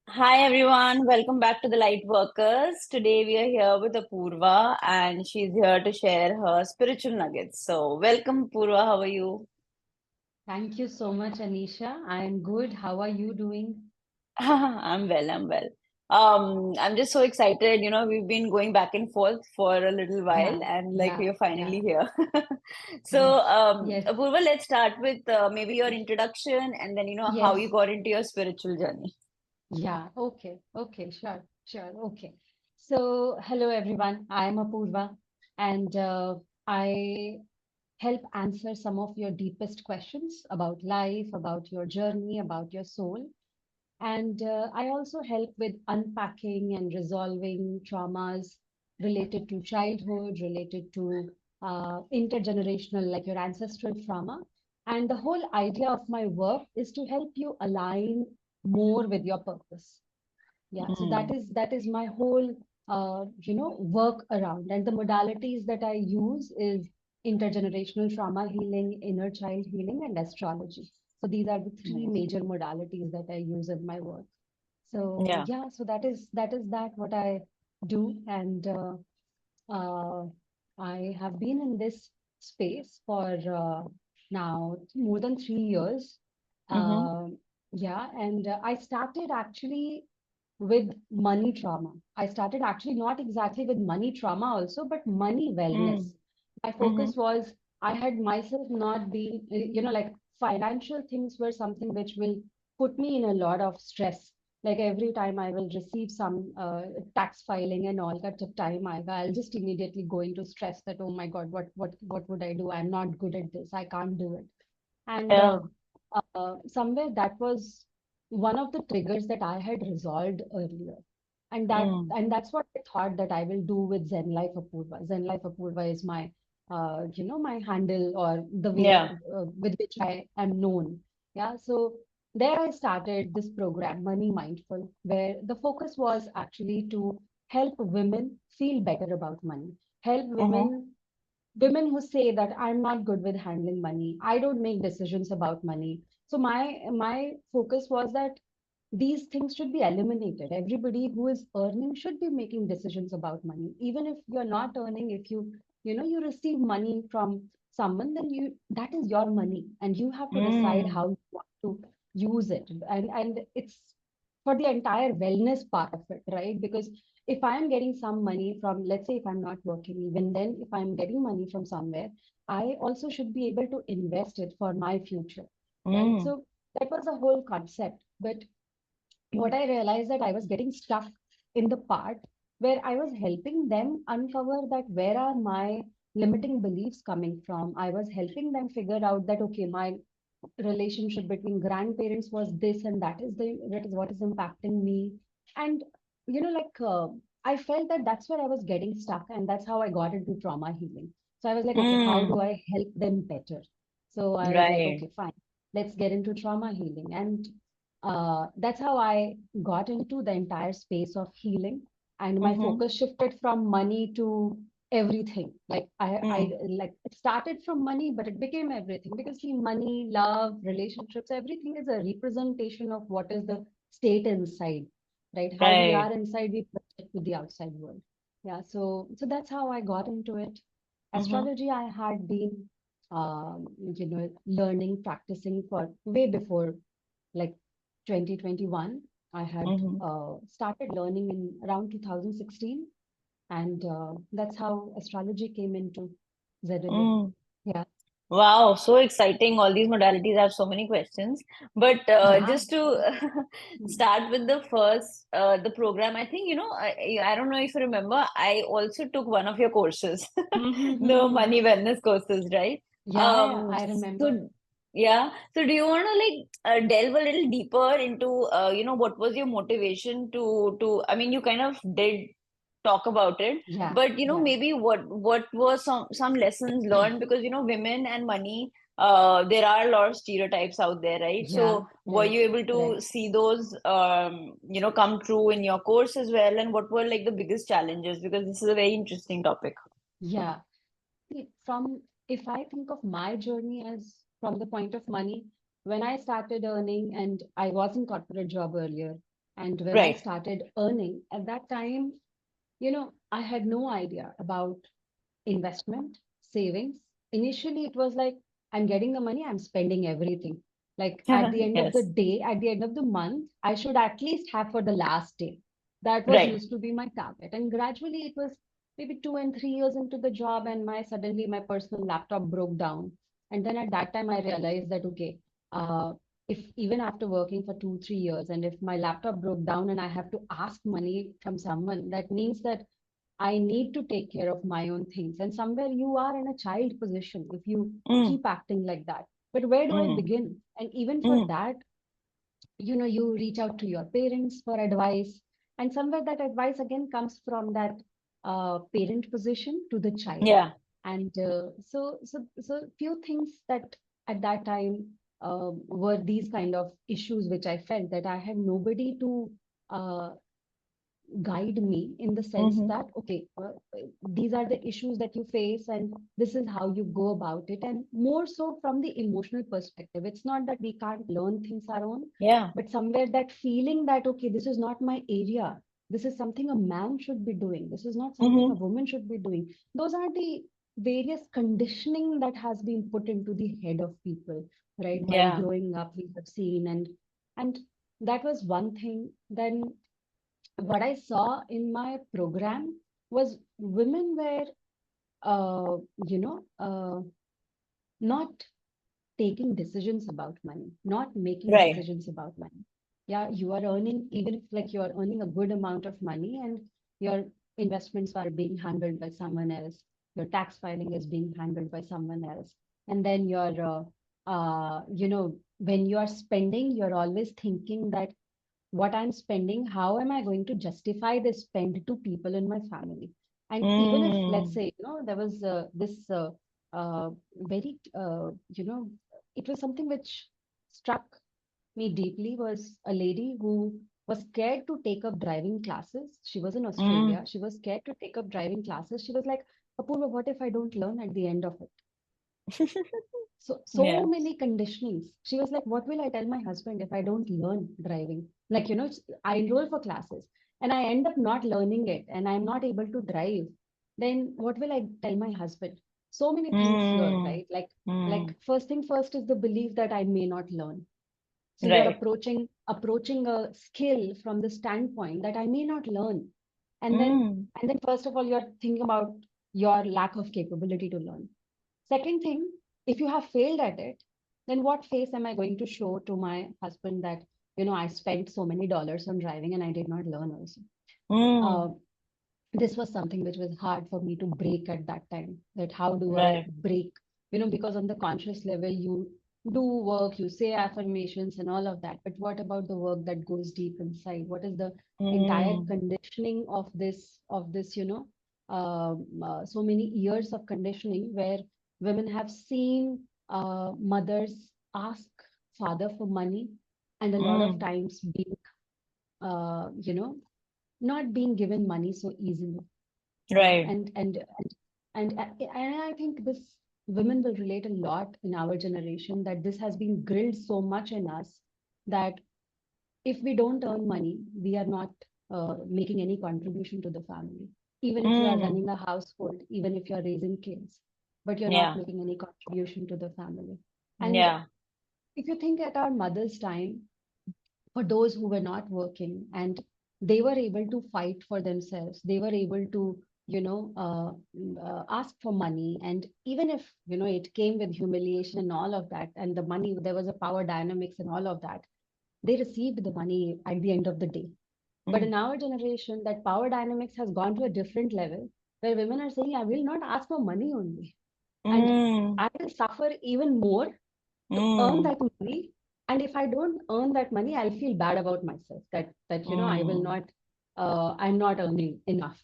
Hi everyone, welcome back to the Lightworkers. Today we are here with Apoorva and she's here to share her spiritual nuggets. So, welcome Apoorva, how are you? Thank you so much, Anisha. I'm good. How are you doing? I'm well. I'm just so excited. We've been going back and forth for a little while Yeah, and like yeah, we're yeah. finally here. So, Yes, yes, Apoorva, let's start with maybe your introduction and then, how you yes. got into your spiritual journey. Yeah, okay, okay, sure, sure, okay. So, hello everyone. I'm Apoorva, and I help answer some of your deepest questions about life, about your journey, about your soul. And I also help with unpacking and resolving traumas related to childhood, related to intergenerational, like your ancestral trauma. And the whole idea of my work is to help you align more with your purpose. Yeah, so that Mm, is that is my whole work around. And the modalities that I use is intergenerational trauma healing, inner child healing, and astrology. So these are the three nice. major modalities that I use in my work. So Yeah. yeah, so that what I do. And uh, I have been in this space for now more than 3 years. Mm-hmm. Um yeah, and I started actually with money trauma. I started actually not exactly with money trauma also, but money wellness. Mm, My mm-hmm. focus was I had myself not been, like financial things were something which will put me in a lot of stress. Like every time I will receive some tax filing and all that of time, I'll just immediately go into stress that, oh my God, what would I do? I'm not good at this. I can't do it. And Yeah. somewhere that was one of the triggers that I had resolved earlier. And Mm, that's what I thought that I will do with Zen Life Apoorva. Zen Life Apoorva is my my handle or the way yeah. with which I am known. Yeah. So there I started this program, Money Mindful, where the focus was actually to help women feel better about money, help Mm-hmm. women who say that I'm not good with handling money, I don't make decisions about money. So my focus was that these things should be eliminated. Everybody who is earning should be making decisions about money. Even if you're not earning, if you receive money from someone, then you that is your money and you have to decide Mm, how you want to use it. And it's for the entire wellness part of it, right? Because if I'm getting some money from, let's say if I'm not working, even then if I'm getting money from somewhere, I also should be able to invest it for my future, right? mm, So that was the whole concept. But what I realized that I was getting stuck in the part where I was helping them uncover that where are my limiting beliefs coming from. I was helping them figure out that, okay, my relationship between grandparents was this, and that is what is impacting me. And I felt that that's where I was getting stuck, and that's how I got into trauma healing. So I was like, okay, how do mm. I help them better? So I was like, Right. okay, fine, let's get into trauma healing. And that's how I got into the entire space of healing. And my Mm-hmm. focus shifted from money to everything. Like I Mm. like it started from money, but it became everything, because see, money, love, relationships, everything is a representation of what is the state inside, right? How we Right. are inside, we project to the outside world. Yeah, so that's how I got into it. Mm-hmm. Astrology, I had been learning, practicing for way before, like 2021. I had Mm-hmm. started learning in around 2016, and that's how astrology came into ZLA. Mm. Yeah, Wow, so exciting. All these modalities. I have so many questions. But yeah. just to start with the first, the program, I think, I don't know if you remember, I also took one of your courses, the Mm-hmm. money wellness courses, right? Yeah, yeah, Um, I remember. so yeah. So do you want to like delve a little deeper into, what was your motivation I mean, you kind of did talk about it, Yeah, but yeah. maybe what were some lessons learned, because women and money, there are a lot of stereotypes out there, right? Yeah, So were right, you able right. to see those come true in your course as well, and what were like the biggest challenges, because this is a very interesting topic. Yeah. See, from if I think of my journey as from the point of money, when I started earning and I was in corporate job earlier, And when I Right. started earning at that time, I had no idea about investment, savings. Initially, it was like, I'm getting the money, I'm spending everything. Like at the end of the Yes. day, at the end of the month, I should at least have for the last day. That was Right. used to be my target. And gradually it was maybe 2 and 3 years into the job, and suddenly my personal laptop broke down. And then at that time I realized that okay, uh, if even after working for 2, 3 years, and if my laptop broke down and I have to ask money from someone, that means that I need to take care of my own things. And somewhere you are in a child position if you Mm, keep acting like that. But where do I mm, begin? And even for mm. that, you reach out to your parents for advice. And somewhere that advice again comes from that parent position to the child. Yeah. And so few things that at that time were these kind of issues which I felt that I had nobody to uh, guide me in the sense Mm-hmm. that okay, these are the issues that you face and this is how you go about it, and more so from the emotional perspective. It's not that we can't learn things our own, Yeah. but somewhere that feeling that okay, this is not my area, this is something a man should be doing, this is not something a Mm-hmm. woman should be doing. Those are the various conditioning that has been put into the head of people, right? While Yeah. growing up we have seen, and that was one thing. Then what I saw in my program was women were, uh, you know, uh, not taking decisions about money, not making Right. decisions about money. Yeah, you are earning, even if like you are earning a good amount of money and your investments are being handled by someone else, your tax filing is being handled by someone else. And then when you are spending, you're always thinking that what I'm spending, how am I going to justify this spend to people in my family? And even if, let's Mm. say, there was this very, it was something which struck me deeply was a lady who was scared to take up driving classes. She was in Mm. Australia. She was scared to take up driving classes. She was like, Apoorva, what if I don't learn at the end of it? So Yeah. many conditionings. She was like, what will I tell my husband if I don't learn driving? Like, I enroll for classes and I end up not learning it and I'm not able to drive. Then what will I tell my husband? So many things here, Mm. right? Like Mm. first thing first is the belief that I may not learn. So you're Right. approaching a skill from the standpoint that I may not learn. And then Mm. and then first of all, you're thinking about your lack of capability to learn. Second thing, if you have failed at it, then what face am I going to show to my husband that, I spent so many dollars on driving and I did not learn also. Mm. Uh, this was something which was hard for me to break at that time. That how do I Right. break? Because on the conscious level, you do work, you say affirmations and all of that. But what about the work that goes deep inside? What is the entire Mm. conditioning of this, so many years of conditioning where women have seen mothers ask father for money and a lot of Mm. times being, not being given money so easily. Yeah, Right. and I think this women will relate a lot in our generation that this has been grilled so much in us that if we don't earn money, we are not making any contribution to the family. Even if you are Mm. running a household, even if you are raising kids, but you're not Yeah. making any contribution to the family. And Yeah. if you think at our mother's time, for those who were not working and they were able to fight for themselves, they were able to ask for money, and even if it came with humiliation and all of that, and the money, there was a power dynamics and all of that, they received the money at the end of the day. But Mm. in our generation, that power dynamics has gone to a different level where women are saying, I will not ask for money only, and Mm. I will suffer even more to earn Mm. that money. And if I don't earn that money, I'll feel bad about myself that I will Mm. not, I'm not earning enough.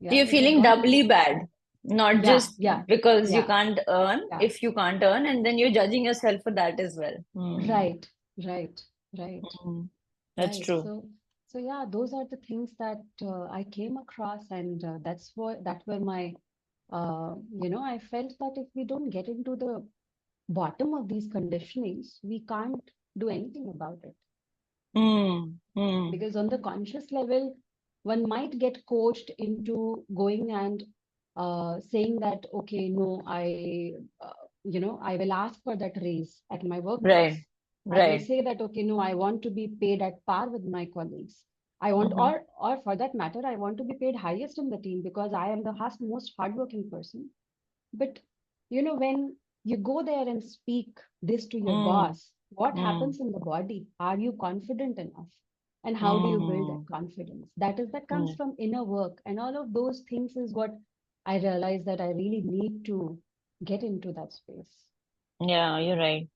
So Yeah, you're it has feeling gone to doubly this. bad, not Yeah, just yeah, because you yeah, can't earn, yeah. if you can't earn, and then you're judging yourself for that as well. Mm. Right, right, right, Mm. That's right. true. So yeah, those are the things that I came across, and that were my, I felt that if we don't get into the bottom of these conditionings, we can't do anything about it. Because on the conscious level, one might get coached into going and saying that, okay, no, I will ask for that raise at my Right. workplace. I will Right. say that, okay, no, I want to be paid at par with my colleagues. I want, Mm-hmm. or for that matter, I want to be paid highest in the team because I am the most hardworking person. But when you go there and speak this to your Mm. boss, what Mm. happens in the body? Are you confident enough? And how do you build that Mm. confidence? That comes Mm. from inner work. And all of those things is what I realized that I really need to get into that space. Yeah, you're right.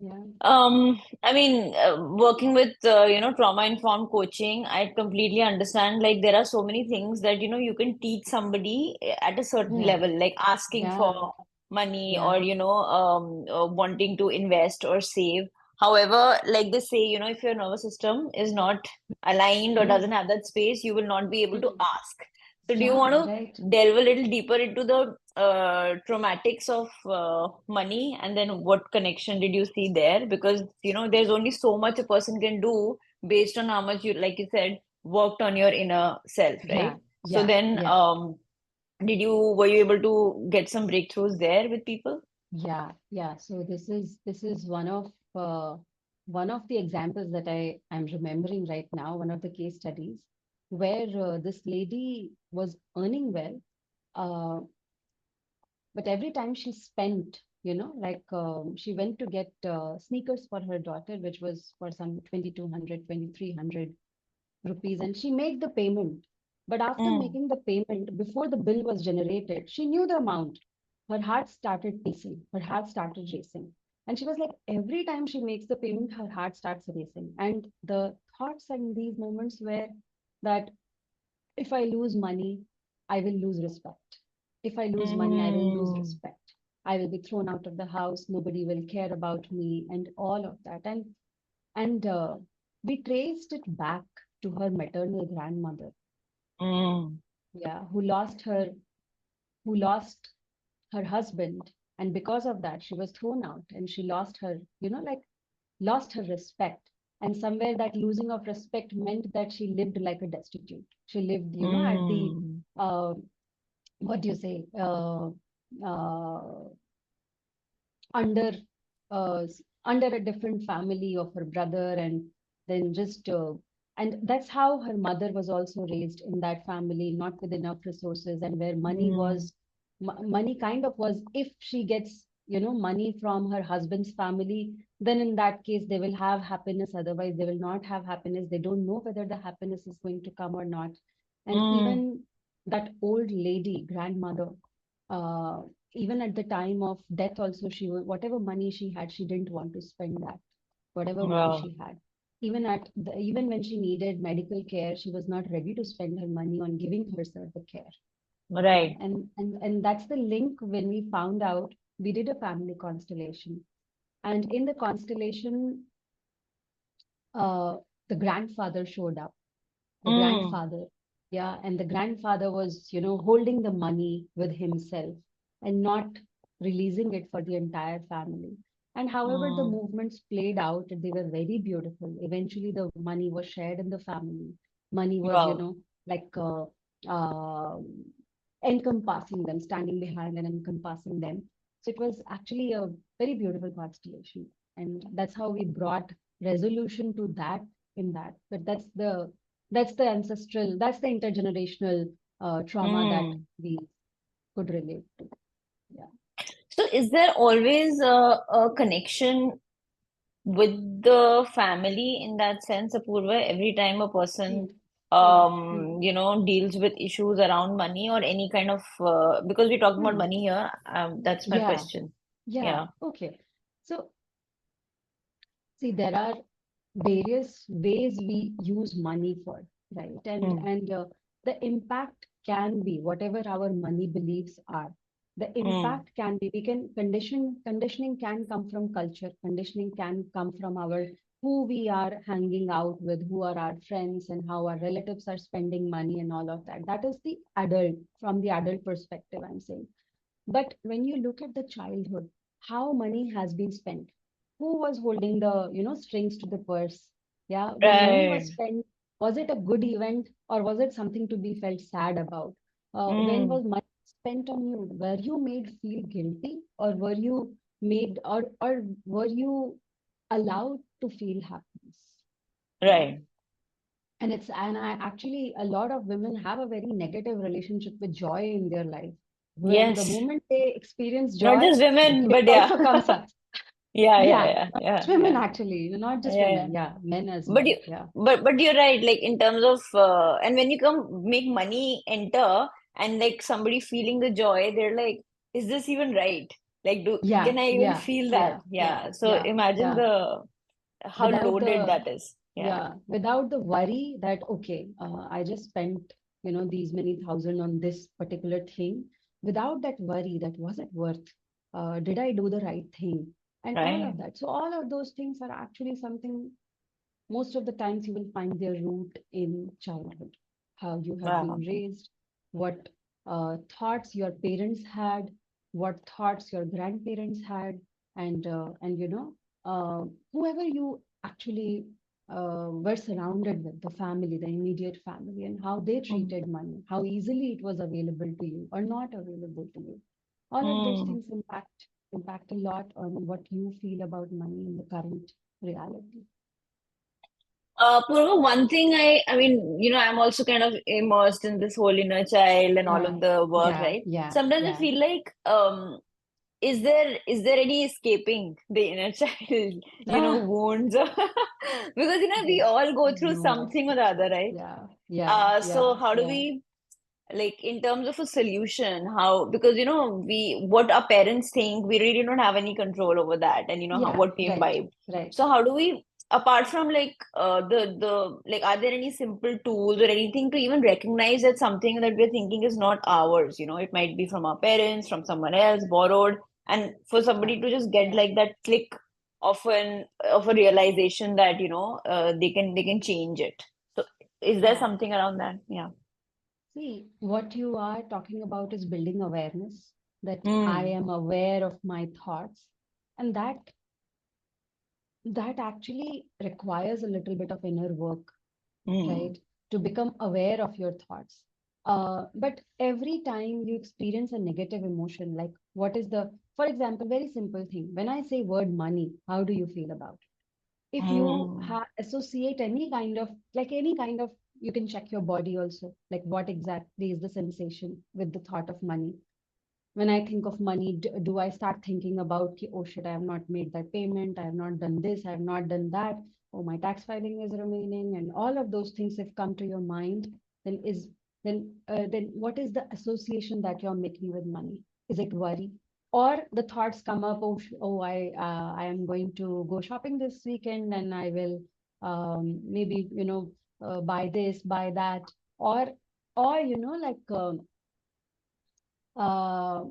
Yeah. I mean, working with trauma-informed coaching, I completely understand. Like there are so many things that you can teach somebody at a certain Yeah. level, like asking for Yeah. money or Yeah. wanting to invest or save. However, like they say, if your nervous system is not aligned or Mm. doesn't have that space, you will not be able to Mm. ask. So, do you Yeah. want to Right. delve a little deeper into the traumatics of money, and then what connection did you see there? Because there's only so much a person can do based on how much you, like you said, worked on your inner self, Yeah. right? So Yeah. then Yeah. were you able to get some breakthroughs there with people? Yeah, yeah. So this is one of the examples that I'm remembering right now, one of the case studies where this lady was earning well, uh, but every time she spent, like she went to get sneakers for her daughter, which was for some 2,200, 2,300 rupees, and she made the payment. But after Mm, making the payment, before the bill was generated, she knew the amount. Her heart started pacing, her heart started racing. And she was like, every time she makes the payment, her heart starts racing. And the thoughts in these moments were that if I lose money, I will lose respect. If I lose money, I will lose mm, respect. I will be thrown out of the house. Nobody will care about me, and all of that. And we traced it back to her maternal grandmother, mm, yeah, who lost her husband, and because of that, she was thrown out, and she lost her, like lost her respect. And somewhere that losing of respect meant that she lived like a destitute. She lived, at the mm, uh, what do you say, uh, under under a different family of her brother, and then just and that's how her mother was also raised, in that family, not with enough resources, and where mm, money kind of was, if she gets money from her husband's family, then in that case they will have happiness, otherwise they will not have happiness. They don't know whether the happiness is going to come or not. And mm, even that old lady grandmother, uh, even at the time of death also, whatever money she had, she didn't want to spend that, whatever money wow, she had. Even when she needed medical care, she was not ready to spend her money on giving herself the care. Yeah. right. And that's the link. When we found out, we did a family constellation, and in the constellation, uh, the grandfather showed up, the Mm, grandfather. Yeah, and the grandfather was, holding the money with himself and not releasing it for the entire family. And however the mm, movements played out, they were very beautiful. Eventually the money was shared in the family. Money was, wow. like uh, encompassing them, standing behind and encompassing them. So it was actually a very beautiful constellation, and that's how we brought resolution to that, in that. But that's the ancestral, that's the intergenerational trauma that Mm. we could relate to. Yeah. So is there always a connection with the family in that sense, Apoorva? Every time a Mm, person mm, mm, deals with issues around money or any kind of because we're talking about mm. money here, that's my Yeah. question. Yeah. Yeah. Okay. So see, there are various ways we use money for, right? and Mm, and the impact can be whatever our money beliefs are. The mm, impact can be, we can conditioning can come from culture, conditioning can come from our, who we are hanging out with, who are our friends, and how our relatives are spending money, and all of that. That is the adult, from the adult perspective, I'm saying. But when you look at the childhood, how money has been spent, who was holding the strings to the purse? Yeah, when money was Right. spent, was it a good event or was it something to be felt sad about? When Mm. was money spent on you? Were you made feel guilty, or were you made, or were you allowed to feel happiness? Yeah. Right. And I actually, a lot of women have a very negative relationship with joy in their life. When the Yes. moment they experience Not joy, just women, guilt but yeah. also comes up. Yeah, yeah, Yeah, yeah, not yeah, just women yeah, actually, not just yeah, yeah. women. Yeah, men as But well. you, Yeah. but you're right. Like in terms of, and when you come make money enter, and like somebody feeling the joy, they're like, is this even right? Like, Yeah, can I even yeah, feel that? yeah, yeah, Yeah. So yeah, imagine yeah. the how Without loaded the, that is. Yeah. yeah, without the worry that, okay, I just spent, these many thousand on this particular thing. Without that worry, that was it worth? Did I do the right thing? And all Right. of that. So all of those things are actually something most of the times you will find their root in childhood, how you have been Wow. raised, what thoughts your parents had, what thoughts your grandparents had, and whoever you actually were surrounded with, the family, the immediate family, and how they Mm. treated money, how easily it was available to you or not available to you. All of those Mm. things impact a lot on what you feel about money in the current reality. Purva, one thing I mean, I'm also kind of immersed in this whole inner child and all Yeah, of the work, yeah, right? yeah, Sometimes I yeah. feel like, is there any escaping the inner child, Ah, wounds? Because, we there's all go through no something or the other, escaping. right? Yeah, yeah, So yeah, how do yeah, we, like, in terms of a solution, how, because what our parents think, we really don't have any control over that, and yeah, what we right, imbibe. right. So how do we, apart from like the like, are there any simple tools or anything to even recognize that something that we're thinking is not ours? It might be from our parents, from someone else, borrowed, and for Yeah, somebody to just get yeah, like that click of a realization that they can change it. So is there yeah. something around that? Yeah. See, what you are talking about is building awareness, that I Mm. am aware of my thoughts, and that actually requires a little bit of inner work, Mm. right? To become aware of your thoughts. But every time you experience a negative emotion, like what is for example, very simple thing. When I say word money, how do you feel about it? If you Mm. associate any kind of, you can check your body also, like what exactly is the sensation with the thought of money. When I think of money, do I start thinking about, oh shit, I have not made that payment, I have not done this, I have not done that, oh my tax filing is remaining, and all of those things have come to your mind, then is then what is the association that you're making with money? Is it worry? Or the thoughts come up, oh, I am going to go shopping this weekend and I will maybe buy this, buy that, or like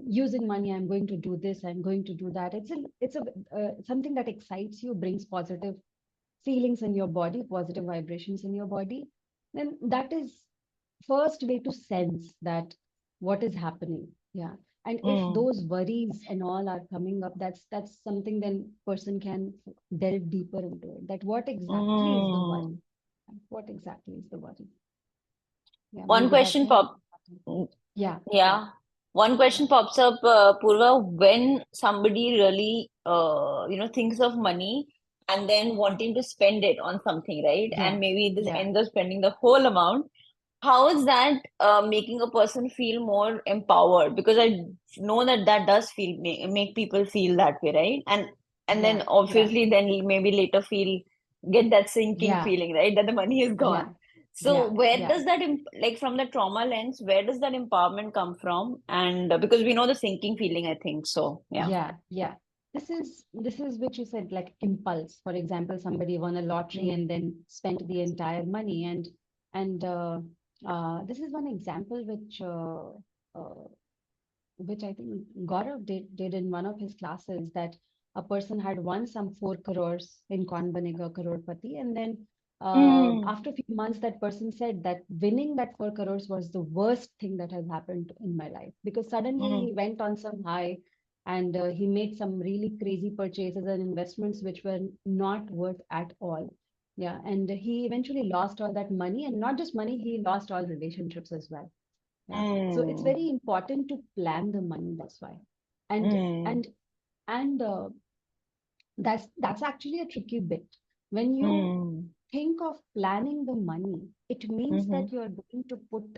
using money, I'm going to do this, I'm going to do that. It's a something that excites you, brings positive feelings in your body, positive vibrations in your body. Then that is first way to sense that what is happening. Yeah. And if Mm. those worries and all are coming up, that's something, then person can delve deeper into it, that what exactly is the worry, Mm. what exactly is the worry. Yeah, One maybe that question can. pop, Yeah, yeah, yeah. One yeah, question pops up, Purva, when somebody really, thinks of money and then wanting to spend it on something, right? yeah, And maybe this yeah. ends up spending the whole amount. How is that making a person feel more empowered? Because I know that that does make people feel that way, right? And then Yeah, yeah, obviously then maybe later get that sinking yeah, feeling, right? That the money is yeah, gone. So yeah, where yeah, does that like from the trauma lens, where does that empowerment come from? And because we know the sinking feeling, I think so. Yeah. yeah, yeah. This is which you said, like impulse. For example, somebody won a lottery Mm. and then spent the entire money, and this is one example uh, which I think Gaurav did in one of his classes, that a person had won some 4 crores in Kaun Banega Crorepati, and then Mm. after a few months, that person said that winning that 4 crores was the worst thing that has happened in my life, because suddenly Mm. he went on some high, and he made some really crazy purchases and investments which were not worth at all. Yeah, and he eventually lost all that money, and not just money, he lost all relationships as well. Yeah. So it's Mm. very important to plan the money, that's why. And Mm. and and that's actually a tricky bit. When you Mm. think of planning the money, it means Mm-hmm. that you are going to put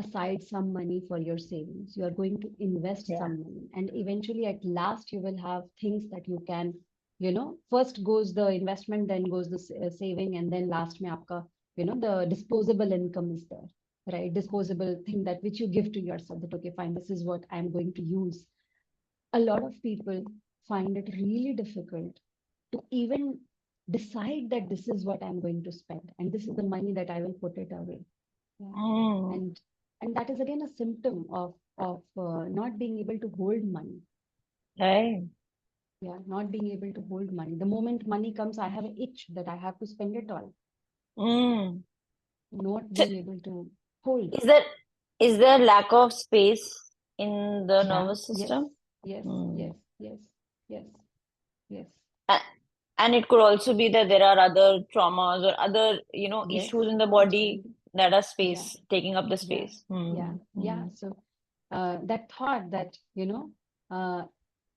aside some money for your savings. You are going to invest Yeah. some money, and eventually, at last, you will have things that you can, first goes the investment, then goes the saving, and then last mein aapka, the disposable income is there, right? Disposable thing that which you give to yourself that, okay, fine, this is what I'm going to use. A lot of people find it really difficult to even decide that this is what I'm going to spend and this is the money that I will put it away. Yeah. Mm. And that is again a symptom of not being able to hold money. Right. Yeah, not being able to hold money. The moment money comes, I have an itch that I have to spend it all. Mm. Not So being able to hold. is there lack of space in the Yeah. nervous Yes. system? Yes. Mm. Yes. Yes. Yes. Yes. A- And it could also be that there are other traumas or other, Yes. issues in the It can body be. that are Yeah. space, taking up the Yeah. space. Yeah. Mm. Yeah. Mm. So that thought that, uh,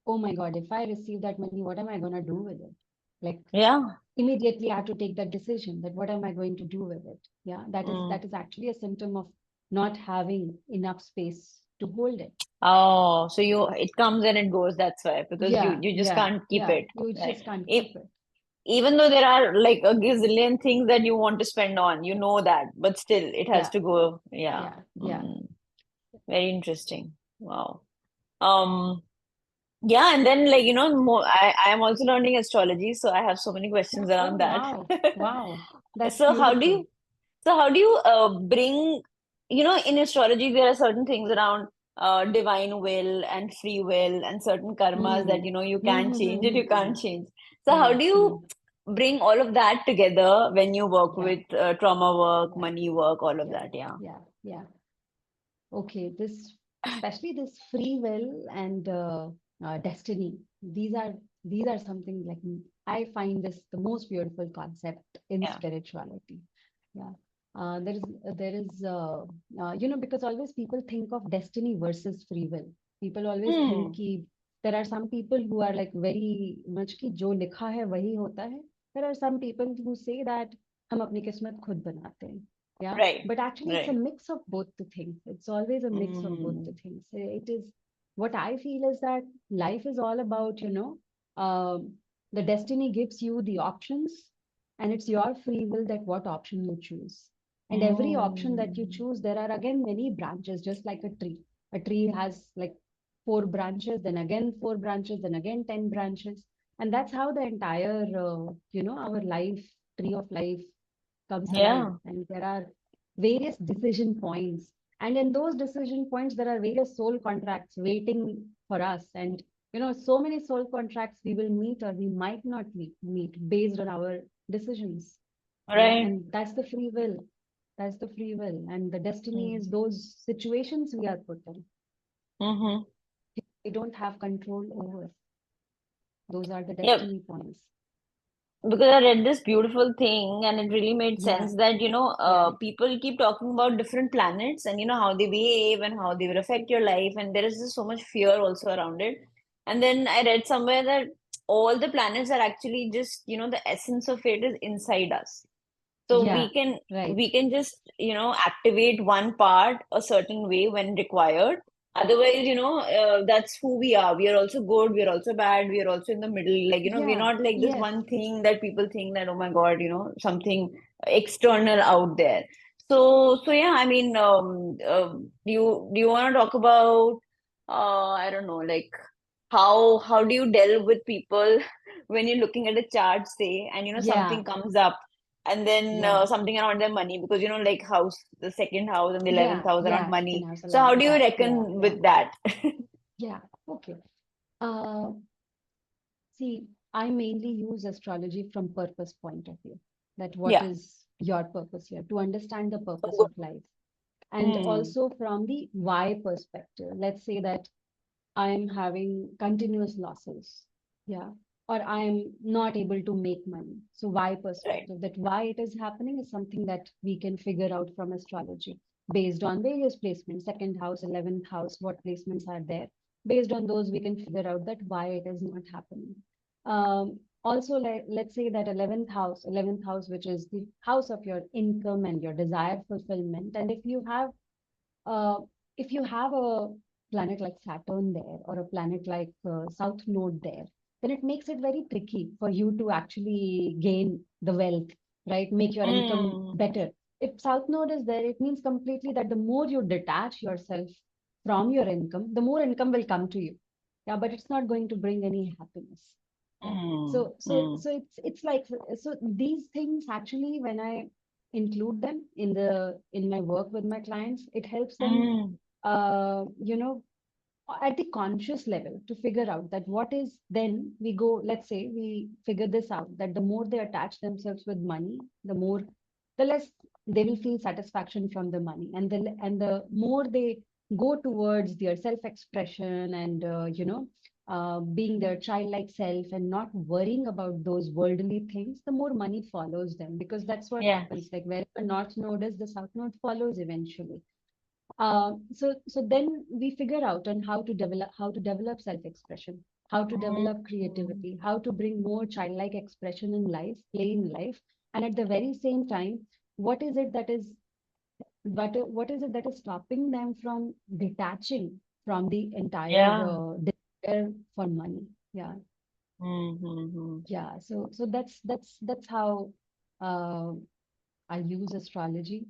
oh my God, if I receive that money, what am I going to do with it? Like Yeah. immediately I have to take that decision that what am I going to do with it? Yeah, Mm. that is actually a symptom of not having enough space to hold it. Oh, so it comes and it goes, that's why, because Yeah, you just yeah, can't keep yeah. it, You right? just can't If, keep it. even though there are like a gazillion things that you want to spend on, you know that, but still it has Yeah, to go. Yeah. yeah, yeah, Mm. Very interesting. Wow. Um, yeah, and then like more, I am also learning astrology, so I have so many questions Oh, around that. wow. Wow. That's So how do beautiful. you bring, in astrology there are certain things around divine will and free will and certain karmas that Hmm. you Hmm, can't hmm, hmm, change it, hmm, you hmm, hmm. can't change. So how Hmm, do hmm. you bring all of that together when you work Yeah, with trauma work, yeah, money work, all of yeah, that? Yeah. yeah, yeah. Okay, this especially this free will and destiny. These are something like I find this the most beautiful concept in Yeah. spirituality. Yeah, there is because always people think of destiny versus free will. People always think Hmm. कि there are some people who are like very much कि जो लिखा है वही होता है. There are some people who say that हम अपनी किस्मत खुद बनाते हैं. Yeah, Right. but actually it's a Right. mix of both the things. It's always a mix of both the Mm. things. It is what I feel is that life is all about, um, the destiny gives you the options, and it's your free will that what option you choose. And every option that you Mm. choose, there are again many branches, just like a tree. A tree has like four branches, then again four branches, then again 10 branches. And that's how the entire, our life, tree of life comes alive. Yeah. And there are various decision points. And in those decision points, there are various soul contracts waiting for us. And, so many soul contracts we will meet or we might not meet based on our decisions. Yeah. Right. And that's the free will. That's the free will. And the destiny is Mm. those situations we are put in. Mm-hmm. We don't have control over. Those are the Yep. destiny points. Because I read this beautiful thing and it really made Yeah. sense that, Yeah. people keep talking about different planets and, how they behave and how they will affect your life. And there is just so much fear also around it. And then I read somewhere that all the planets are actually just, the essence of it is inside us. So Yeah. Right. we can just, activate one part a certain way when required. Otherwise, that's who we are. We are also good, we are also bad, we are also in the middle. Like, we're Yeah. not like this Yes. one thing that people think that, oh my God, something external out there. So yeah, I mean, do you want to talk about, I don't know, like how do you delve with people when you're looking at a chart, say, and Yeah. something comes up, and then Yeah. something around their money, because like house, the second house and the 11th Yeah, house around yeah, second money. house So how 11. do you Yeah, yeah, reckon yeah, with that? yeah. Okay. Uh, See, I mainly use astrology from purpose point of view. That what Yeah. is your purpose here to understand the purpose So of life, and good. also from the why perspective. Let's say that I'm having continuous losses. Yeah. or I'm not able to make money. So why Right. perspective, that why it is happening is something that we can figure out from astrology based on various placements, second house, 11th house, what placements are there. Based on those, we can figure out that why it is not happening. Also, let's say that 11th house, which is the house of your income and your desired fulfillment. And uh, if you have a planet like Saturn there or a planet like South Node there, then it makes it very tricky for you to actually gain the wealth, right? Make your income Mm, better. If South Node is there, it means completely that the more you detach yourself from your income, the more income will come to you. Yeah, but it's not going to bring any happiness. Yeah. mm, So it's like, so these things actually, when I include them in my work with my clients, it helps them mm, you know, at the conscious level to figure out that what is, then we go, let's say we figure this out, that the more they attach themselves with money, the less they will feel satisfaction from the money, and the more they go towards their self expression and being their childlike self and not worrying about those worldly things, the more money follows them, because that's what yeah. happens. Like wherever north node is, the south node follows eventually. So then we figure out on how to develop self-expression, how to Mm, develop creativity, how to bring more childlike expression in life, play in life, and at the very same time, what is it that is what is it that is stopping them from detaching from the entire yeah. desire for money? Yeah, Mm-hmm. yeah. So that's how uh, I use astrology.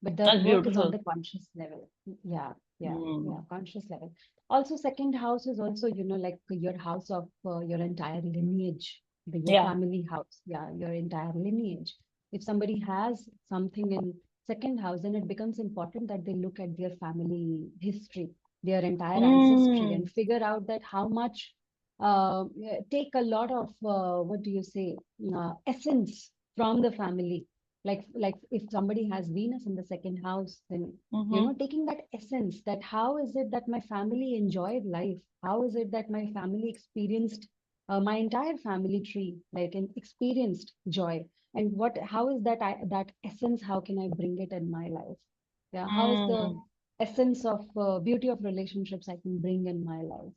But the That's work is on beautiful. the conscious level. Yeah, yeah, Mm, conscious level. Also, second house is also, like your house of your entire lineage, your yeah. family house. Yeah, your entire lineage. If somebody has something in second house, then it becomes important that they look at their family history, their entire ancestry, Mm, and figure out that how much, take a lot of, what do you say, essence from the family. Like if somebody has Venus in the second house, then mm-hmm. taking that essence, that how is it that my family enjoyed life, how is it that my family experienced, my entire family tree, like, and experienced joy, and how is that essence, how can I bring it in my life? Yeah, how is the Mm, essence of beauty of relationships I can bring in my life?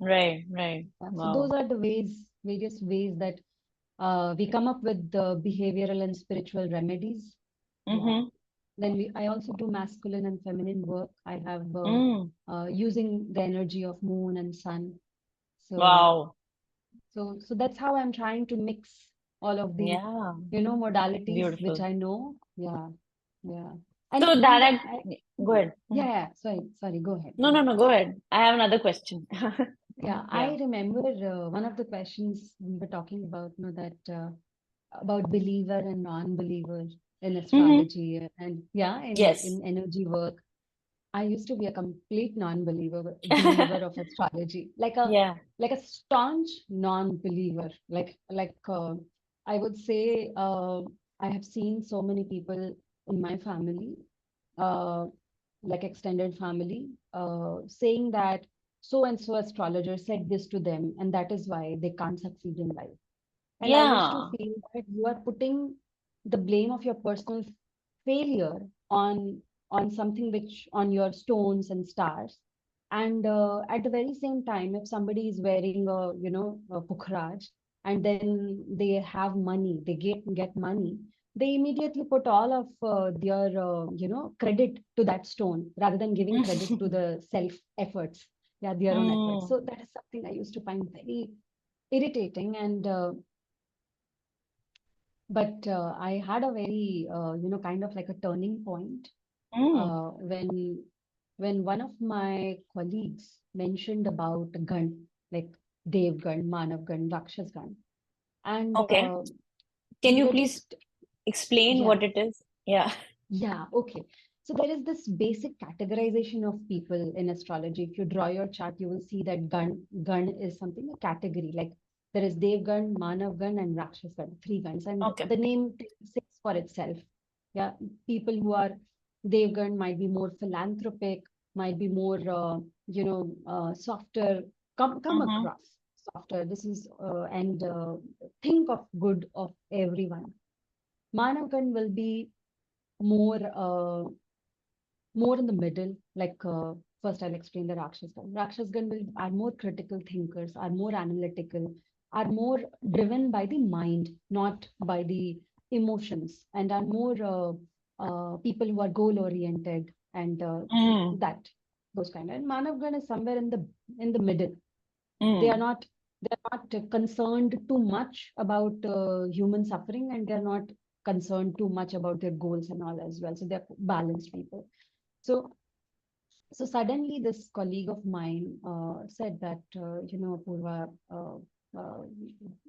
right, right. So those Wow. are the various ways that we come up with the behavioral and spiritual remedies. Yeah. Mm-hmm. Then I also do masculine and feminine work. I have Mm, using the energy of moon and sun. So wow. so that's how I'm trying to mix all of the, Yeah. modalities which Beautiful. I know. Yeah, yeah. So And go ahead. yeah, Mm. yeah. Sorry. Go ahead. No, Go no, ahead. no, go ahead. I have another question. Yeah, Yeah. I remember one of the questions we were talking about, that about believer and non-believer in Mm-hmm. astrology, and yeah, Yes. in energy work. I used to be a complete believer of astrology, Yeah. like a staunch non-believer. I would say, I have seen so many people in my family, uh, like extended family, saying that so and so astrologer said this to them, and that is why they can't succeed in life. And I used to Yeah. feel that you are putting the blame of your personal failure on something, which on your stones and stars. And at the very same time, if somebody is wearing a pukhraj, and then they have money, they get money, they immediately put all of their credit to that stone rather than giving credit to the self efforts. Yeah, their own efforts. Mm, So that is something I used to find very irritating. And but I had a very kind of like a turning point, mm. uh, when one of my colleagues mentioned about gun, like dev gun, manav gun, rakshas gun. And Okay. Can we you were please just, explain yeah, what it is? Yeah. yeah, okay. So there is this basic categorization of people in astrology. If you draw your chart, you will see that gun is something, a category. Like there is Dev gun, Manav gun, and Rakshas gun, three guns, and Okay. the name says for itself. Yeah, people who are Dev gun might be more philanthropic, might be more softer, come Mm-hmm. across. softer. This is and think of good of everyone. Manavgan will be more more in the middle. Like first, I'll explain the Rakshasgan. Rakshasgan will are more critical thinkers, are more analytical, are more driven by the mind, not by the emotions, and are more people who are goal oriented and Mm, that those kind. And Manavgan is somewhere in the middle. They are mm, not concerned too much about human suffering, and they're not concerned too much about their goals and all as well. So they're balanced people. So so suddenly, this colleague of mine said that, Apoorva,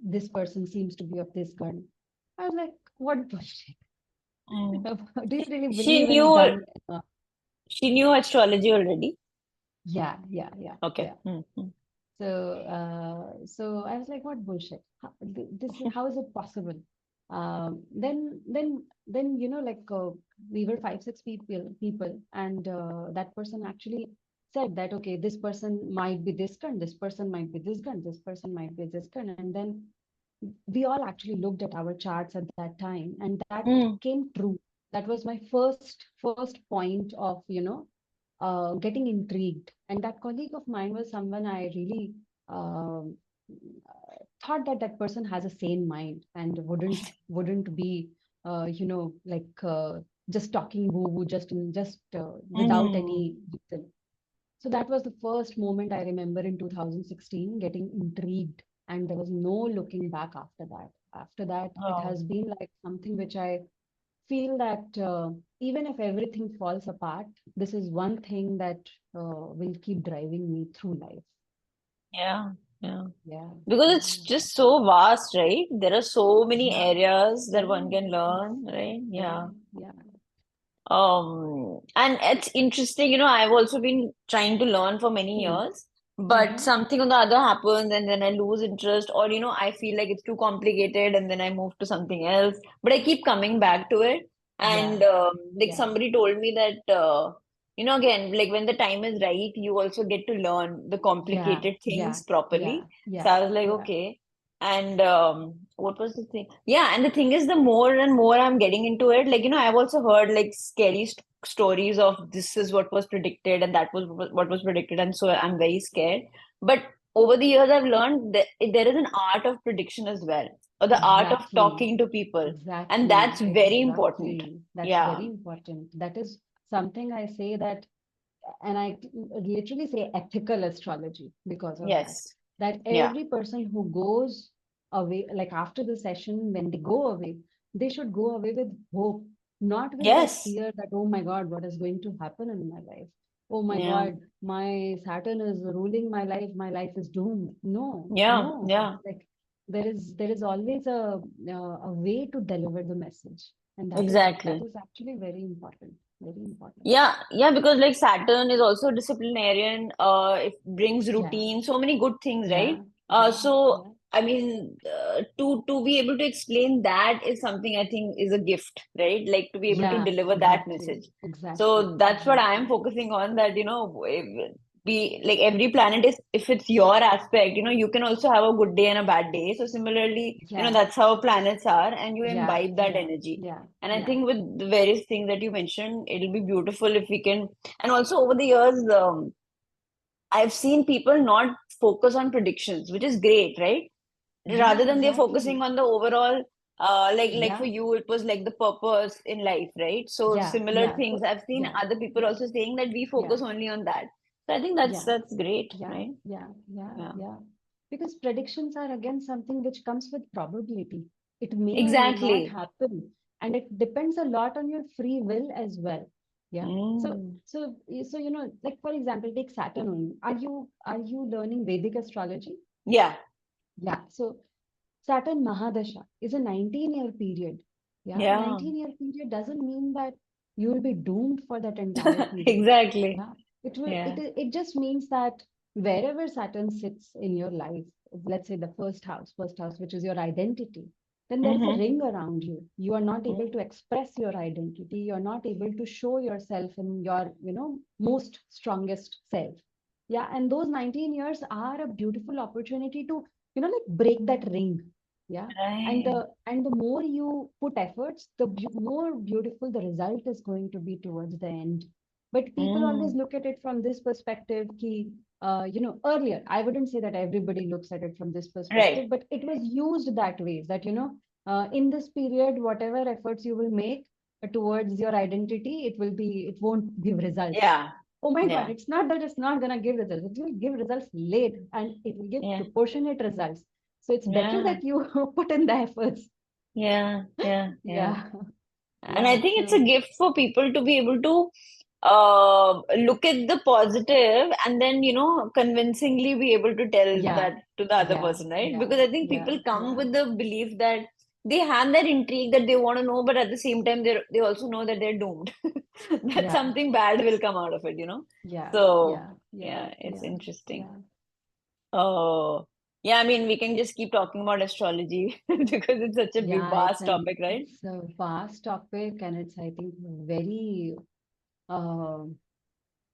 this person seems to be of this gun. I was like, what bullshit? mm. Do you really She believe in knew gun? she knew astrology already. Yeah, yeah, yeah, Okay. yeah. Mm, mm, So I was like, what bullshit? This is how is it possible? Then we were five, six people, and that person actually said that okay, this person might be this gun, this person might be this gun, this person might be this gun, and then we all actually looked at our charts at that time, and that mm, came true. That was my first point of getting intrigued. And that colleague of mine was someone I really um, thought that that person has a sane mind and wouldn't be like just talking woo woo just without mm. any reason. So that was the first moment I remember in 2016 getting intrigued, and there was no looking back after that. After that, it Oh, has been like something which I feel that even if everything falls apart, this is one thing that will keep driving me through life. yeah, yeah. Yeah, Because it's yeah, just so vast, right? There are so many yeah, areas that yeah, one can yeah, learn, right? yeah, Yeah. yeah. And it's interesting, I've also been trying to learn for many Hmm. years, but Mm-hmm. something or the other happens and then I lose interest, or, I feel like it's too complicated and then I move to something else. But I keep coming back to it. Yeah, And like yeah, somebody told me that, again, like when the time is right, you also get to learn the yeah, complicated yeah, things yeah, properly. So yeah, I was like, yeah. okay. And what was the thing? Yeah, and the thing is, the more and more I'm getting into it, like, I've also heard like scary stories of this is what was predicted and that was what was predicted, and so I'm very scared. But over the years, I've learned that there is an art of prediction as well, or the art of Exactly. talking to people, and Exactly, that's very important. exactly. That's Yeah. very important. That is something I say that, and I literally say ethical astrology because of that. Yes. That Yeah. every person who goes away, like after the session, when they go away, they should go away with hope, not with this Yes. fear that, oh my God, what is going to happen in my life? Oh my Yeah. God, my Saturn is ruling my life is doomed. No, Yeah. no. Yeah. Like there is always a way to deliver the message, and that Exactly. is actually very important, very important. Yeah, yeah, because like Saturn is also disciplinarian, it brings Yeah, routine, so many good things, right? yeah, yeah, So yeah. I mean, to be able to explain that is something I think is a gift, right? Like to be able to Yeah, deliver that exactly, message. exactly, So that's what I'm exactly. focusing on, that, be like every planet is, if it's your aspect, you can also have a good day and a bad day. So similarly, Yeah, that's how planets are, and you yeah, imbibe that yeah, energy. yeah, And I yeah, think with the various things that you mentioned, it'll be beautiful if we can. And also over the years, I've seen people not focus on predictions, which is great, right? yeah, Rather than they're exactly. focusing on the overall, like for Yeah, you, it was like the purpose in life, right? So yeah, similar yeah, things. I've seen yeah, other people yeah, also saying that we yeah, focus only on that. So I think that's yeah, that's great, yeah, right? yeah, yeah, Yeah. yeah. Because predictions are again something which comes with probability. It may or may not Exactly. happen, and it depends a lot on your free will as well. Yeah. So, Mm. so like for example, take Saturn only. Are you learning Vedic astrology? Yeah. Yeah. So Saturn Mahadasha is a 19-year period. Yeah, Yeah. 19-year period doesn't mean that you will be doomed for that entire period. Exactly. Yeah, Yeah. it just means that wherever Saturn sits in your life, let's say the first house, which is your identity, then there is a Mm-hmm. ring around you. You are not able to express your identity. You're not able to show yourself in your, most strongest self. Yeah, and those 19 years are a beautiful opportunity to, like break that ring. Yeah. And Right. the more you put efforts, the more beautiful the result is going to be towards the end. But people always Mm. look at it from this perspective, earlier, I wouldn't say that everybody looks at it from this perspective, Right. but it was used that way, that, in this period, whatever efforts you will make towards your identity, it won't give results. Yeah. Oh my God, Yeah. it's not that it's not going to give results. It will give results late and it will give Yeah. proportionate results. So it's better Yeah. that you put in the efforts. Yeah. Yeah. Yeah. Yeah. And I Yeah. think it's a So, gift for people to be able to look at the positive and then, convincingly be able to tell yeah. that to the other Yeah. person, right? Yeah. Because I think Yeah. people come Yeah. with the belief that they have that intrigue that they want to know, but at the same time, they also know that they're doomed, that Yeah. something bad will come out of it. Yeah. So, Yeah. Yeah. yeah, it's Yeah. interesting. Yeah. Oh, yeah, I mean, we can just keep talking about astrology because it's such a big, Yeah. vast topic, right? It's a vast topic and it's, I think, uh,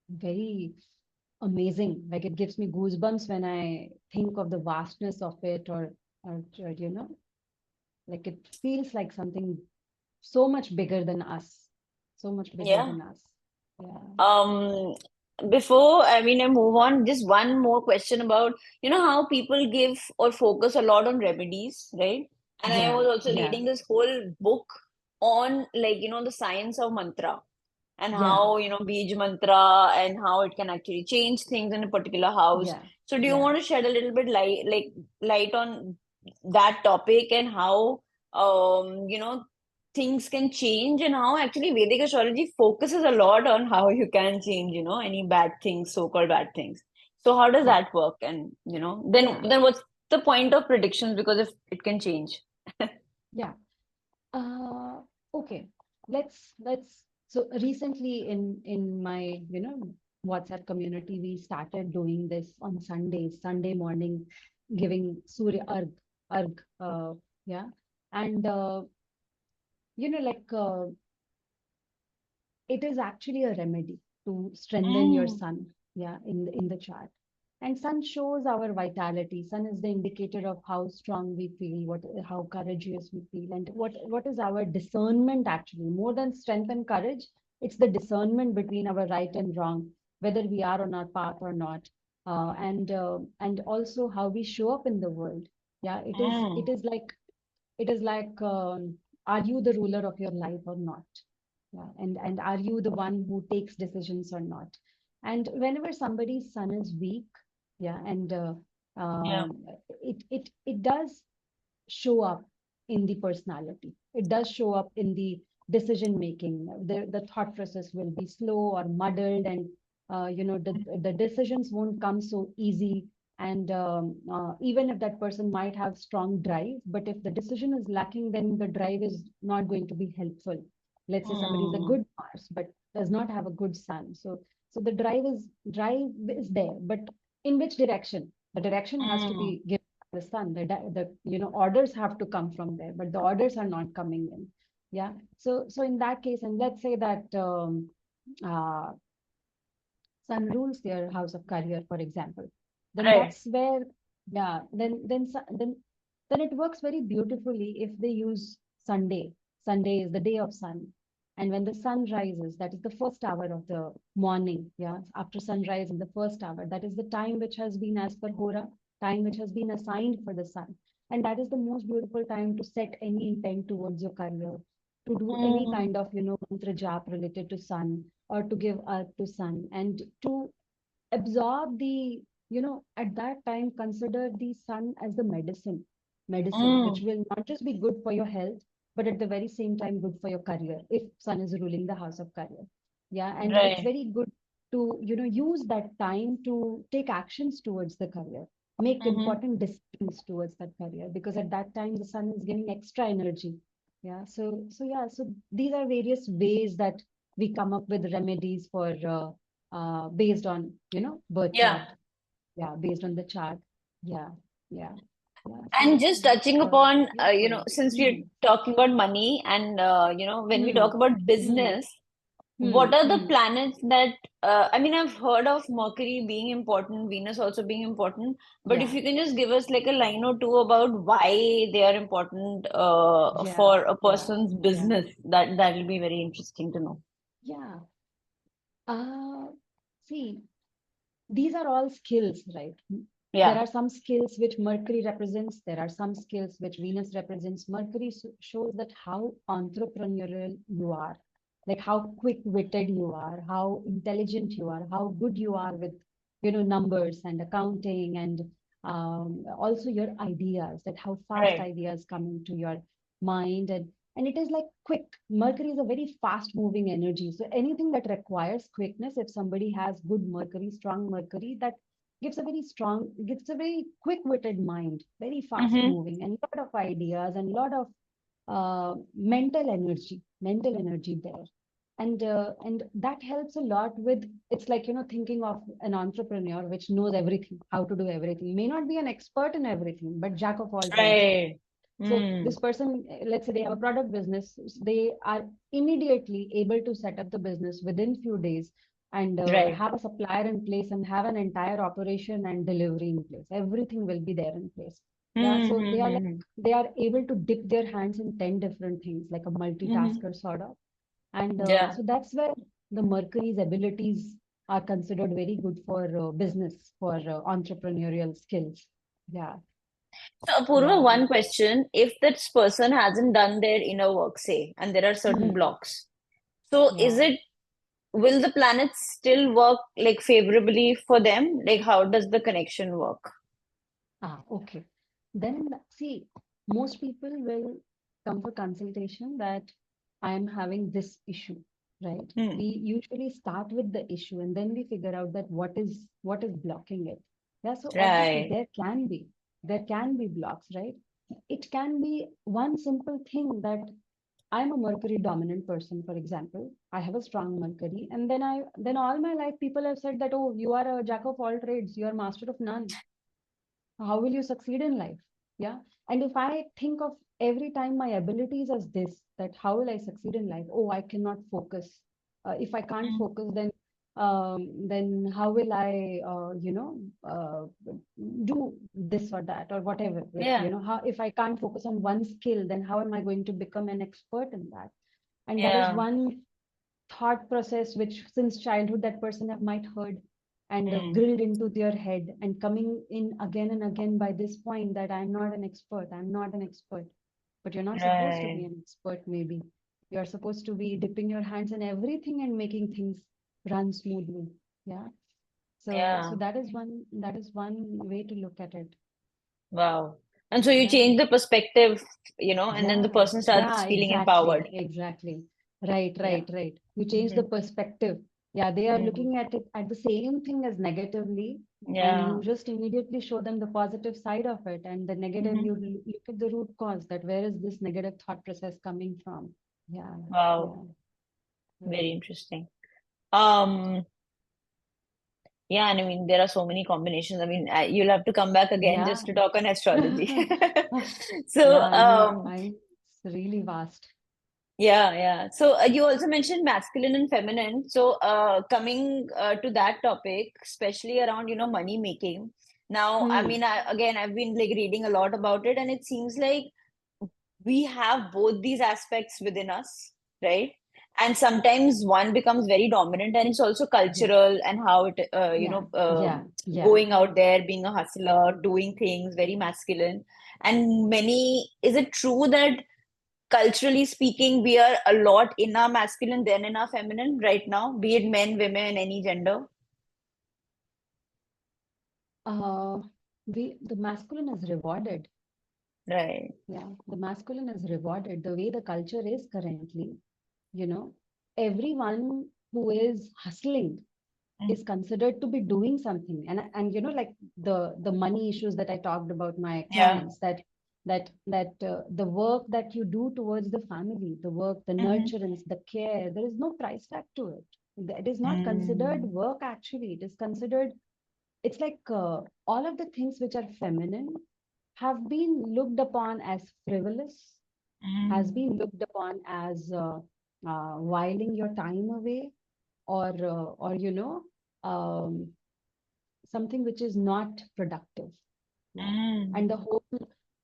very amazing. Like it gives me goosebumps when I think of the vastness of it, or like it feels like something so much bigger than us, so much bigger Yeah. than us. Yeah. Um, Before I mean I move on, just one more question about, how people give or focus a lot on remedies, right? And I Yeah. was also Yeah. reading this whole book on, like, the science of mantra and Yeah. how, Bij mantra and how it can actually change things in a particular house. Yeah. So do you Yeah. want to shed a little bit light on that topic and how things can change and how actually Vedic astrology focuses a lot on how you can change, any bad things, so-called bad things. So how does Yeah. that work? And then Yeah. what's the point of predictions? Because if it can change. Yeah. Uh, okay. Let's so recently in my, WhatsApp community, we started doing this on Sundays, Sunday morning, giving Surya Arg, yeah. And like it is actually a remedy to strengthen your Mm, sun, yeah, in the chart. And sun shows our vitality. Sun is the indicator of how strong we feel, how courageous we feel, and what is our discernment actually. More than strength and courage, it's the discernment between our right and wrong, whether we are on our path or not, and also how we show up in the world. Yeah, it is it mm, is like it is like are you the ruler of your life or not? Yeah, and are you the one who takes decisions or not? And whenever somebody's sun is weak, yeah, and yeah. it does show up in the personality. It does show up in the decision making. The thought process will be slow or muddled, and the decisions won't come so easy. And even if that person might have strong drive, but if the decision is lacking, then the drive is not going to be helpful. Let's say somebody is a Mm, good Mars, but does not have a good Sun. So the drive is there, but in which direction? The direction has to mm, be given by the sun. Orders have to come from there, but the orders are not coming in. Yeah. So in that case, and let's say that uh, sun rules their house of career, for example, then right. that's where, yeah, then it works very beautifully if they use Sunday. Sunday is the day of sun. And when the sun rises, that is the first hour of the morning. Yeah. After sunrise in the first hour, that is the time which has been, as per Hora, time which has been assigned for the sun. And that is the most beautiful time to set any intent towards your career, to do any Mm, kind of, mantra jap related to sun, or to give earth to sun, and to absorb at that time, consider the sun as the medicine which mm, will not just be good for your health, but at the very same time good for your career, if sun is ruling the house of career. Yeah, and it's right. very good to use that time to take actions towards the career, make Mm-hmm. important decisions towards that career, because at that time the sun is giving extra energy. Yeah, so these are various ways that we come up with remedies for based on birth Yeah. chart. Yeah, based on the chart. Yeah, yeah, yeah. So And just that's touching upon, beautiful. since we're Hmm. talking about money and, when we Hmm. talk about Hmm. business, what are the Hmm. planets that I mean, I've heard of Mercury being important, Venus also being important, but if Yeah, you can just give us like a line or two about why they are important yeah, for a yeah, person's yeah, business, that'll be very interesting to know. yeah. Uh, See, these are all skills, right? There Yeah, are some skills which Mercury represents, there are some skills which Venus represents. Mercury shows that how entrepreneurial you are, like how quick-witted you are, how intelligent you are, how good you are with, numbers and accounting, and also your ideas, that how fast right. ideas come into your mind, and it is like quick. Mercury is a very fast moving energy. So anything that requires quickness, if somebody has good Mercury, strong Mercury, that gives a very quick-witted mind, very fast Mm-hmm. moving, and lot of ideas and lot of mental energy there. And that helps a lot with, it's like, thinking of an entrepreneur which knows everything, how to do everything, may not be an expert in everything, but jack of all trades. Right. So Mm. this person, let's say they have a product business, they are immediately able to set up the business within few days, and Right. have a supplier in place and have an entire operation and delivery in place. Everything will be there in place. Yeah, so Mm-hmm. they are able to dip their hands in 10 different things, like a Mm-hmm. multitasker sort of. And Yeah. so that's where the Mercury's abilities are considered very good for business, for entrepreneurial skills. Yeah, So, Apoorva, yeah. one question. If this person hasn't done their inner work, say, and there are certain Hmm. blocks, so is Yeah. it, will the planets still work like favorably for them? Like, how does the connection work? Ah, okay. Then see, most people will come for consultation that I am having this issue, right? We Hmm. usually start with the issue and then we figure out that what is blocking it. Yeah, so obviously Right. there can be blocks, right? It can be one simple thing that I'm a Mercury dominant person, for example. I have a strong Mercury, and then all my life people have said that, oh, you are a jack of all trades, you are master of none. How will you succeed in life? Yeah. And if I think of every time my abilities as this, that how will I succeed in life? Oh, I cannot focus. If I can't Mm. focus, then how will I do this or that or whatever, like, Yeah. how, if I can't focus on one skill, then how am I going to become an expert in that? And that is Yeah. one thought process which since childhood that person have might heard, and Mm. grilled into their head, and coming in again and again by this point that I'm not an expert. But you're not supposed to be Right. an expert. Maybe you're supposed to be dipping your hands in everything and making things run smoothly. Yeah. So Yeah. that is one way to look at it. Wow. And so you Yeah. change the perspective, and then the Yeah, person starts yeah, feeling exactly, empowered. exactly. Right, Yeah. right, right. You change the Hmm. perspective. Yeah, they are Mm. looking at it at the same thing as negatively, and you Yeah. just immediately show them the positive side of it, and the negative, Hmm. you look at the root cause, that where is this negative thought process coming from? Yeah, Wow. yeah, Very right. interesting. Um, yeah, and I mean, there are so many combinations. I mean, you'll have to come back again Yeah. just to talk on astrology. So, Yeah, I know. It's really vast. yeah, yeah. So, you also mentioned masculine and feminine. So, coming to that topic, especially around, money making. Now, I Hmm. mean, again, I've been like reading a lot about it, and it seems like we have both these aspects within us, right? And sometimes one becomes very dominant, and it's also Yeah, cultural and how it, yeah, yeah, yeah. going out there, being a hustler, doing things very masculine. And is it true that culturally speaking, we are a lot in our masculine than in our feminine right now, be it men, women, any gender? Uh, the masculine is rewarded. Right. Yeah, the masculine is rewarded the way the culture is currently. You know, everyone who is hustling is Mm. considered to be doing something. And like the money issues that I talked about my Yeah. clients, that the work that you do towards the family, the work, the Hmm. nurturance, the care, there is no price tag to it. It is not considered Mm. work actually. It is considered, it's like all of the things which are feminine have been looked upon as frivolous, has Mm. been looked upon as whiling your time away, or um, something which is not productive. Yeah. Mm. And the whole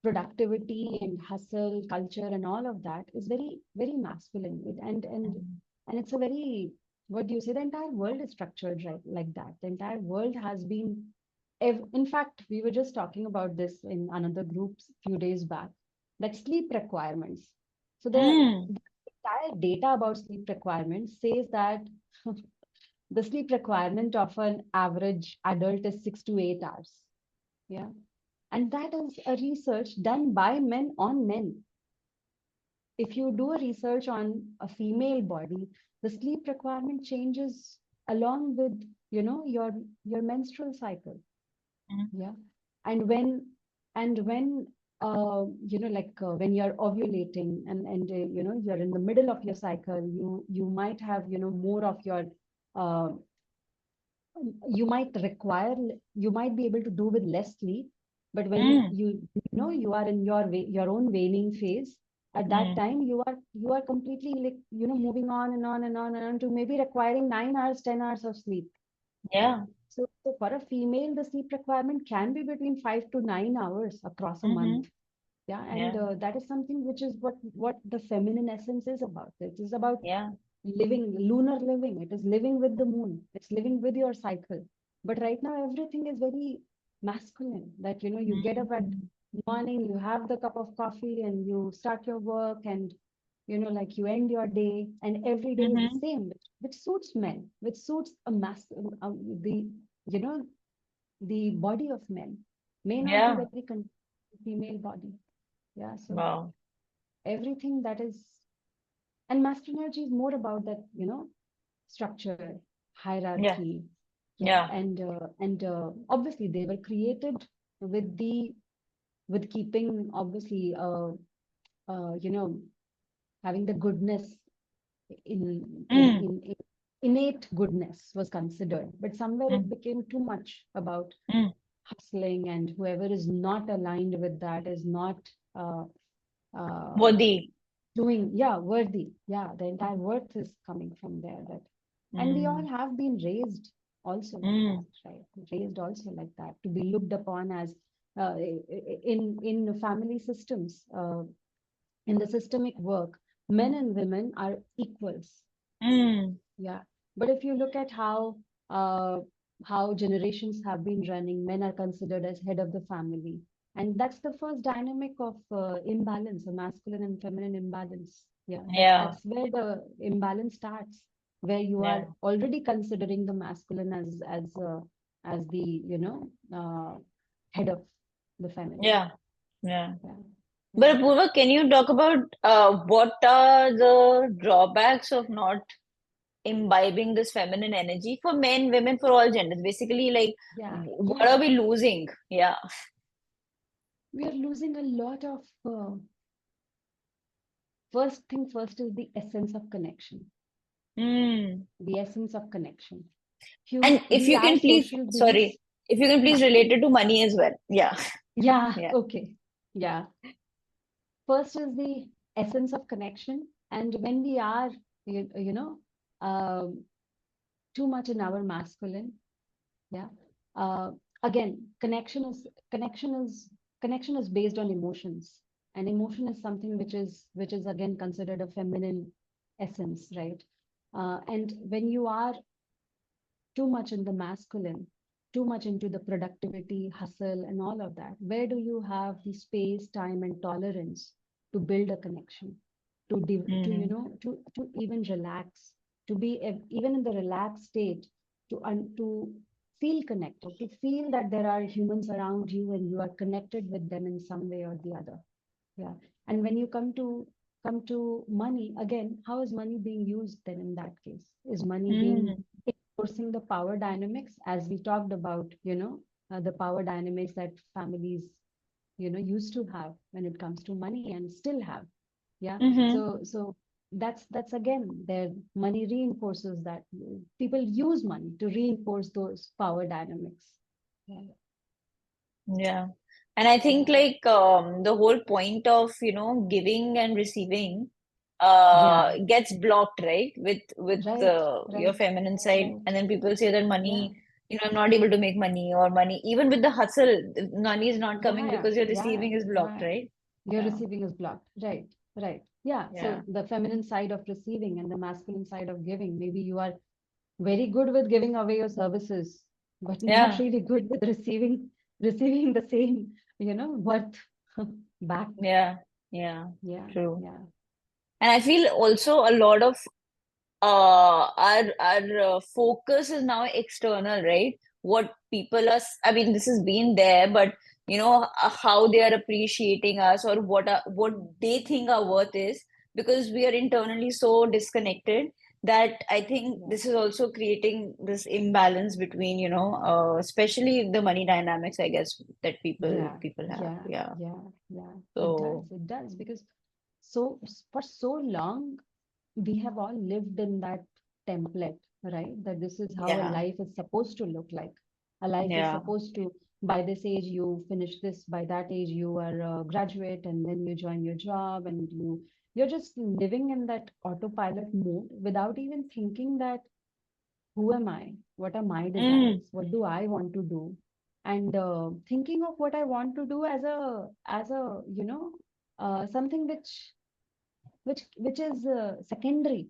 productivity and hustle culture and all of that is very, very masculine. Mm. And it's a very, what do you say? The entire world is structured right like that. The entire world has been, in fact, we were just talking about this in another group a few days back, that sleep requirements. So Mm. the entire data about sleep requirements says that the sleep requirement of an average adult is 6 to 8 hours. Yeah. And that is a research done by men on men. If you do a research on a female body, the sleep requirement changes along with, your menstrual cycle. Mm. Yeah. And when you're ovulating and you're in the middle of your cycle, you might have, more of your uh, you might be able to do with less sleep, but when Mm. you are in your own waning phase, at that Mm. time you are completely, like, moving on and on and on and on to maybe requiring 9 hours, 10 hours of sleep. Yeah. Yeah. So for a female, the sleep requirement can be between 5 to 9 hours across a Mm-hmm. month. Yeah. And Yeah. that is something which is what the feminine essence is about. It is about Yeah. living, lunar living. It is living with the moon. It's living with your cycle. But right now, everything is very masculine. That, you get up at Mm. morning, you have the cup of coffee, and you start your work, and like, you end your day, and every day is the Mm-hmm. same, which suits men, which suits the you know the body of men. May not be Yeah. very female body. Yeah. So Wow. everything that is, and masculine energy is more about that, structure, Yeah. hierarchy. Yeah. Yeah. And obviously they were created with the with keeping, obviously, having the goodness Mm. in innate goodness was considered, but somewhere it Mm. became too much about Mm. hustling, and whoever is not aligned with that is not uh, uh, Worthy. doing, yeah, worthy. Yeah, the entire worth is coming from there. That, and we all Mm. have been raised also like that, Mm. right? Raised also like that, to be looked upon as, in family systems, in the systemic work, men and women are equals. Mm. Yeah. But if you look at uh, how generations have been running, men are considered as head of the family. And that's the first dynamic of imbalance, a masculine and feminine imbalance. Yeah, that's Yeah. that's where the imbalance starts, where you are Yeah. already considering the masculine as the, head of the feminine. Yeah. Yeah. Yeah. Yeah. But Apoorva, can you talk about what are the drawbacks of not imbibing this feminine energy for men, women, for all genders? Basically, like, Yeah. what are Yeah. we losing? Yeah. We are losing a lot of first thing first is the essence of connection. Mm. The essence of connection. And if We you are can please, social beings. sorry, if you can please Yeah. relate it to money as well. Yeah. Yeah. Yeah. Okay. Yeah. First is the essence of connection. And when we are, you, you know, um, too much in our masculine, yeah. Uh, Again, connection is connection is based on emotions, and emotion is something which is again considered a feminine essence, right? And when you are too much in the masculine, too much into the productivity, hustle, and all of that, where do you have the space, time, and tolerance to build a connection, Mm. to even relax, to be even in the relaxed state, to feel connected, to feel that there are humans around you and you are connected with them in some way or the other. Yeah. And when you come to money, again, how is money being used then in that case? Is money being Mm. enforcing the power dynamics, as we talked about, the power dynamics that families, used to have when it comes to money and still have. Yeah. Mm-hmm. So that's again, their money reinforces that. People use money to reinforce those power dynamics. Yeah. Yeah. And I think Yeah. like the whole point of, giving and receiving Yeah. gets blocked, right? With Right. your Right. feminine side, Right. and then people say that Yeah. money, I'm not able to make money, or money, even with the hustle, money is not Yeah. coming Yeah. because your Yeah. receiving is blocked, Yeah. right? Your Yeah, receiving is blocked. Right. Right. Yeah. yeah, So the feminine side of receiving and the masculine side of giving. Maybe you are very good with giving away your services, but not yeah, really good with receiving the same, worth back. yeah, yeah. Yeah. True. Yeah. And I feel also a lot of our focus is now external, right? What people are, I mean, this has been there, but how they are appreciating us, or what they think our worth is, because we are internally so disconnected, that I think Yeah. this is also creating this imbalance between, especially the money dynamics, I guess, that Yeah. people have. Yeah. Yeah. Yeah. Yeah. It does. So It does because so for so long we have all lived in that template, right? That this is how a yeah, life is supposed to look like. A life is yeah. supposed to, by this age, you finish this, by that age, you are a graduate, and then you join your job, and you're just living in that autopilot mode without even thinking that who am I? What are my Mm, desires? What do I want to do? And thinking of what I want to do as a something which is secondary.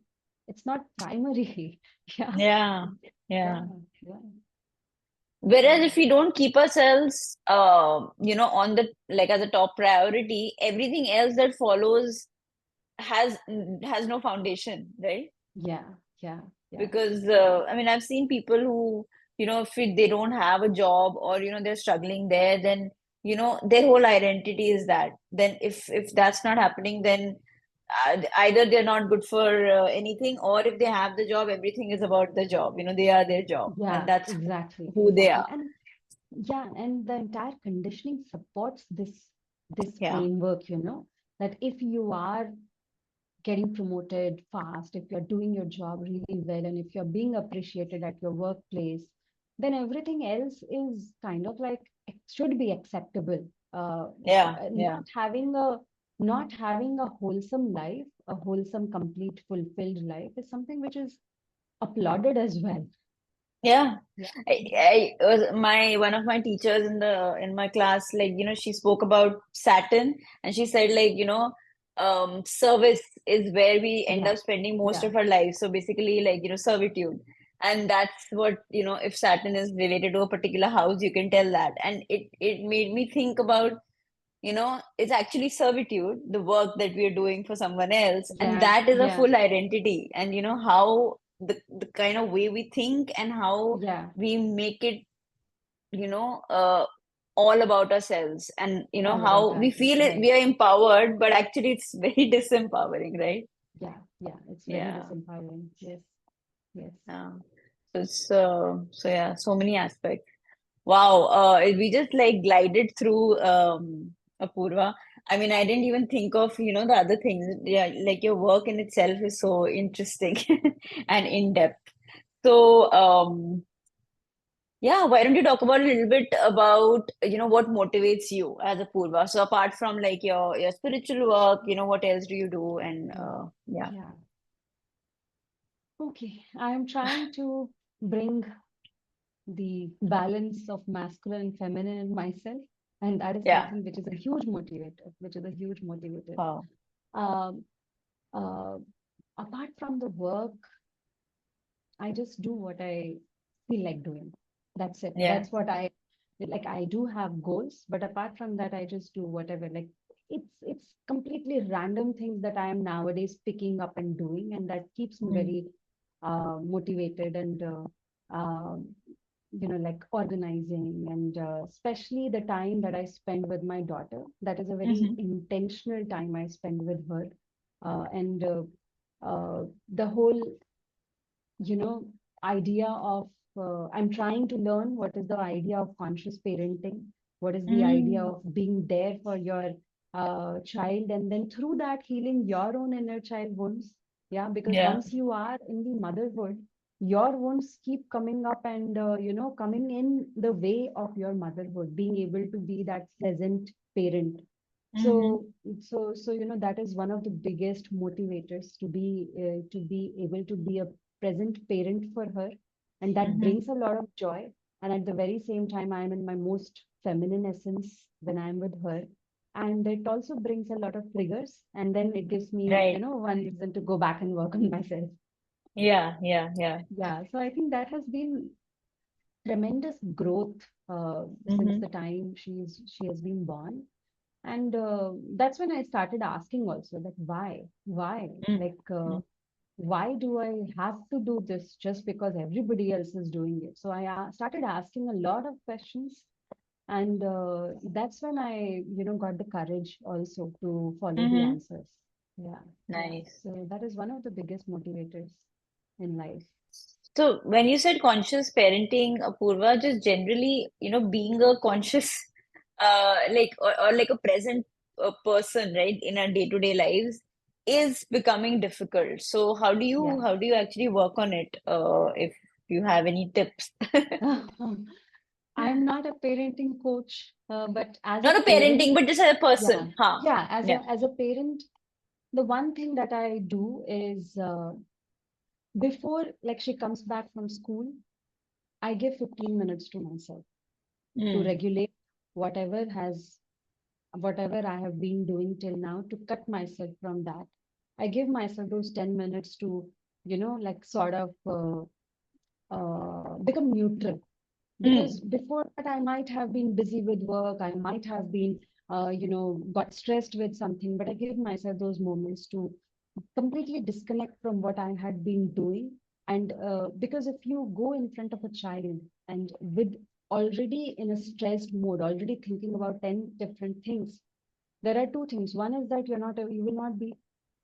It's not primary. Yeah, yeah, yeah, yeah. yeah, Whereas yeah, if we don't keep ourselves, on the, like, as a top priority, everything else that follows has has no foundation, right? yeah, yeah, yeah, Because I mean, I've seen people who, if they don't have a job, or they're struggling there, then their whole identity is that. Then if that's not happening, then either they're not good for anything, or if they have the job, everything is about the job. They are their job, and yeah, that's exactly, who they exactly. are. And yeah, and the entire conditioning supports this Yeah. framework, that if you are getting promoted fast, if you're doing your job really well, and if you're being appreciated at your workplace, then everything else is kind of like it should be acceptable. Yeah, yeah. Not having a wholesome life, a wholesome, complete, fulfilled life is something which is applauded as well. Yeah, Yeah, I was my one of my teachers in my class, like, she spoke about Saturn, and she said, like, service is where we end yeah, up spending most yeah, of our lives. So basically, like, servitude. And that's what, if Saturn is related to a particular house, you can tell that. And it made me think about, it's actually servitude, the work that we are doing for someone else, and yeah, that is a yeah, full identity. And how the kind of way we think, and how yeah. we make it, you know uh, all about ourselves, and All about how we ourselves, feel it, right? we are empowered, but actually it's very disempowering, right? Yeah, yeah. It's very Yeah, disempowering. Yes, yes. yeah. So it's yeah, so many aspects. Wow, we just like glided through Apoorva. I mean, I didn't even think of, the other things. Yeah, like your work in itself is so interesting and in depth. So, yeah, why don't you talk about a little bit about, what motivates you as a Purva? So apart from like your spiritual work, what else do you do? And Yeah, yeah, yeah. Okay, I am trying to bring the balance of masculine and feminine in myself, and that is yeah. something which is a huge motivator, which is a huge motivator. Wow. Um, uh, Apart from the work, I just do what I feel like doing. That's it. Yeah. That's what I like. I do have goals, but apart from that, I just do whatever. Like it's completely random things that I am nowadays picking up and doing, and that keeps me Mm. very motivated and like organizing and especially the time that I spend with my daughter. That is a very Hmm. intentional time I spend with her, and the whole you know idea of I'm trying to learn what is the idea of conscious parenting, what is the idea Mm. of being there for your child, and then through that healing your own inner child wounds. Yeah, because Yeah. once you are in the motherhood, your wounds keep coming up and coming in the way of your motherhood, being able to be that present parent. Mm-hmm. So that is one of the biggest motivators to be able to be a present parent for her, and that Mm-hmm. brings a lot of joy. And at the very same time, I am in my most feminine essence when I am with her, and it also brings a lot of triggers, and then it gives me, Right. one reason to go back and work on myself. Yeah, yeah, yeah. Yeah, so I think that has been tremendous growth since Mm-hmm. the time she has been born. And that's when I started asking also that why, like, Mm-hmm. why do I have to do this just because everybody else is doing it? So I started asking a lot of questions, and that's when I, got the courage also to follow the Mm-hmm. answers. Yeah, yeah. Nice. So that is one of the biggest motivators in life. So when you said conscious parenting, Apoorva, just generally, being a conscious, or like a present person, right, in our day-to-day lives is becoming difficult. So Yeah. how do you actually work on it? If you have any tips. I'm not a parenting coach, but as a Not a parent, parenting, but just as a person. yeah, Huh. yeah, Yeah. as a parent, the one thing that I do is before, like, she comes back from school, I give 15 minutes to myself to Mm. regulate whatever has whatever I have been doing till now, to cut myself from that. I give myself those 10 minutes to, like, sort of become neutral, because Mm. before that I might have been busy with work, I might have been got stressed with something, but I gave myself those moments to completely disconnect from what I had been doing. And because if you go in front of a child and with already in a stressed mode, already thinking about 10 different things, there are two things. One is that you will not be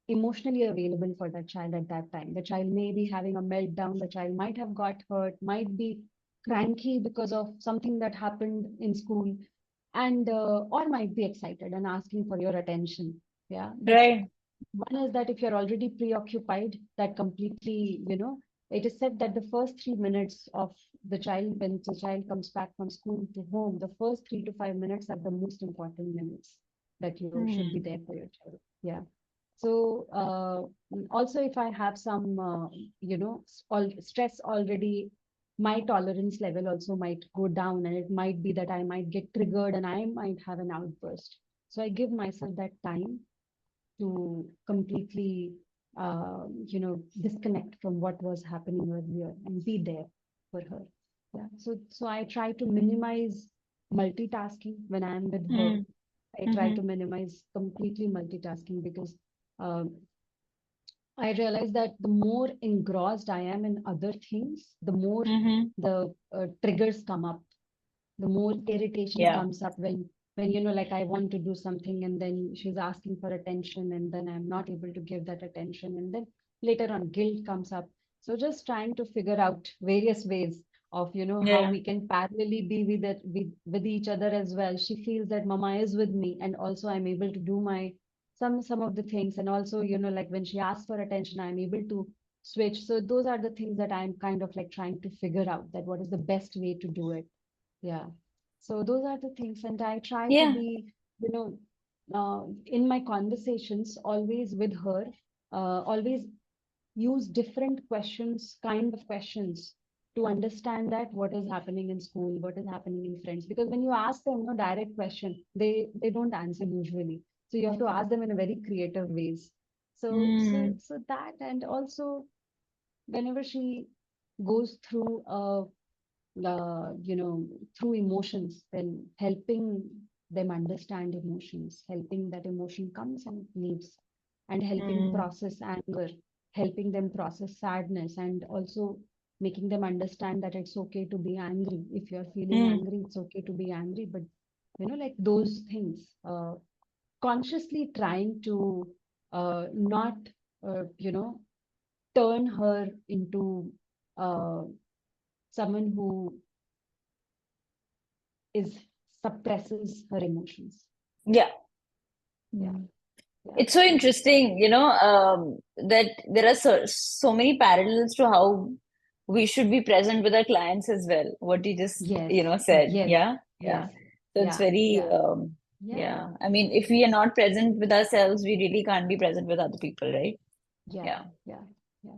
emotionally available for that child at that time. The child may be having a meltdown. The child might have got hurt, might be cranky because of something that happened in school, and or might be excited and asking for your attention. Yeah, but Right. one is that if you're already preoccupied, that completely, it is said that the first 3 minutes of the child, when the child comes back from school to home, the first 3 to 5 minutes are the most important minutes that you should be Mm. there for your child. Yeah. So also, if I have some, all stress already, my tolerance level also might go down, and it might be that I might get triggered and I might have an outburst. So I give myself that time to completely, disconnect from what was happening earlier and be there for her. Yeah. So I try to minimize multitasking when I'm with her. Mm. I try Mm-hmm. to minimize completely multitasking, because um, I realize that the more engrossed I am in other things, the more Mm-hmm. the triggers come up, the more irritation Yeah. comes up when like, I want to do something and then she's asking for attention, and then I'm not able to give that attention, and then later on guilt comes up. So just trying to figure out various ways of, how Yeah. we can parallelly be with each other as well. She feels that mama is with me, and also I'm able to do my some of the things, and also, like, when she asks for attention, I'm able to switch. So those are the things that I'm kind of like trying to figure out, that what is the best way to do it. Yeah. So those are the things, and I try to Yeah. be, in my conversations, always with her, always use different questions, kind of questions, to understand that what is happening in school, what is happening in friends. Because when you ask them a direct question, they don't answer usually. So you have to ask them in a very creative ways. Mm. So that, and also whenever she goes through through emotions, then helping them understand emotions, helping that emotion comes and leaves, and helping Mm. process anger, helping them process sadness, and also making them understand that it's okay to be angry. If you're feeling Mm. angry, it's okay to be angry, but like those things, consciously trying to not, turn her into uh, someone who is suppresses her emotions. Yeah. Yeah, Mm. yeah, It's so yeah. interesting, that there are so many parallels to how we should be present with our clients as well. What you just, Yes, said. yes, Yeah. yes, Yeah. So it's yeah, very, yeah. Yeah, Yeah. I mean, if we are not present with ourselves, we really can't be present with other people, right? yeah, Yeah. yeah, yeah.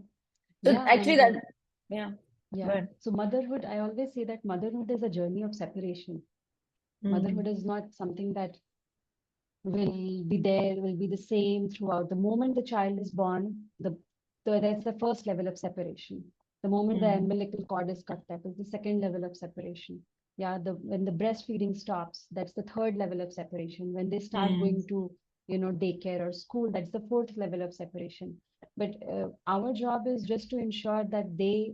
So Yeah, actually and that, yeah. yeah. Good. So motherhood, I always say that motherhood is a journey of separation. Motherhood Mm, is not something that will be there, will be the same throughout. The moment the child is born, that's the first level of separation. The moment the mm, umbilical cord is cut, that is the second level of separation. Yeah, when the breastfeeding stops, that's the third level of separation. When they start mm, going to, daycare or school, that's the fourth level of separation. But our job is just to ensure that they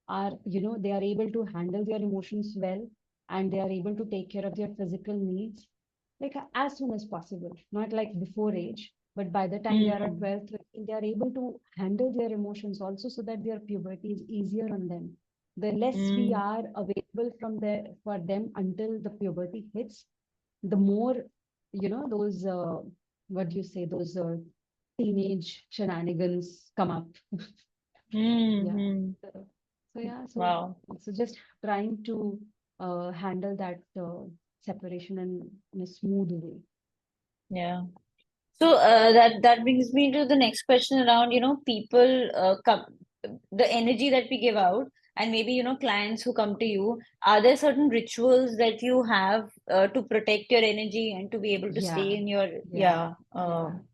are able to handle their emotions well, and they are able to take care of their physical needs like as soon as possible, not like before age, but by the time they are at mm, 12, 13, they are able to handle their emotions also so that their puberty is easier on them. The less we mm, are available for them until the puberty hits, the more, those, what do you say, those teenage shenanigans come up. mm, Yeah. mm. So yeah, Wow. so just trying to handle that separation in a smooth way. Yeah. So that brings me to the next question around, people come the energy that we give out, and maybe, clients who come to you. Are there certain rituals that you have to protect your energy and to be able to stay Yeah, in your, yeah,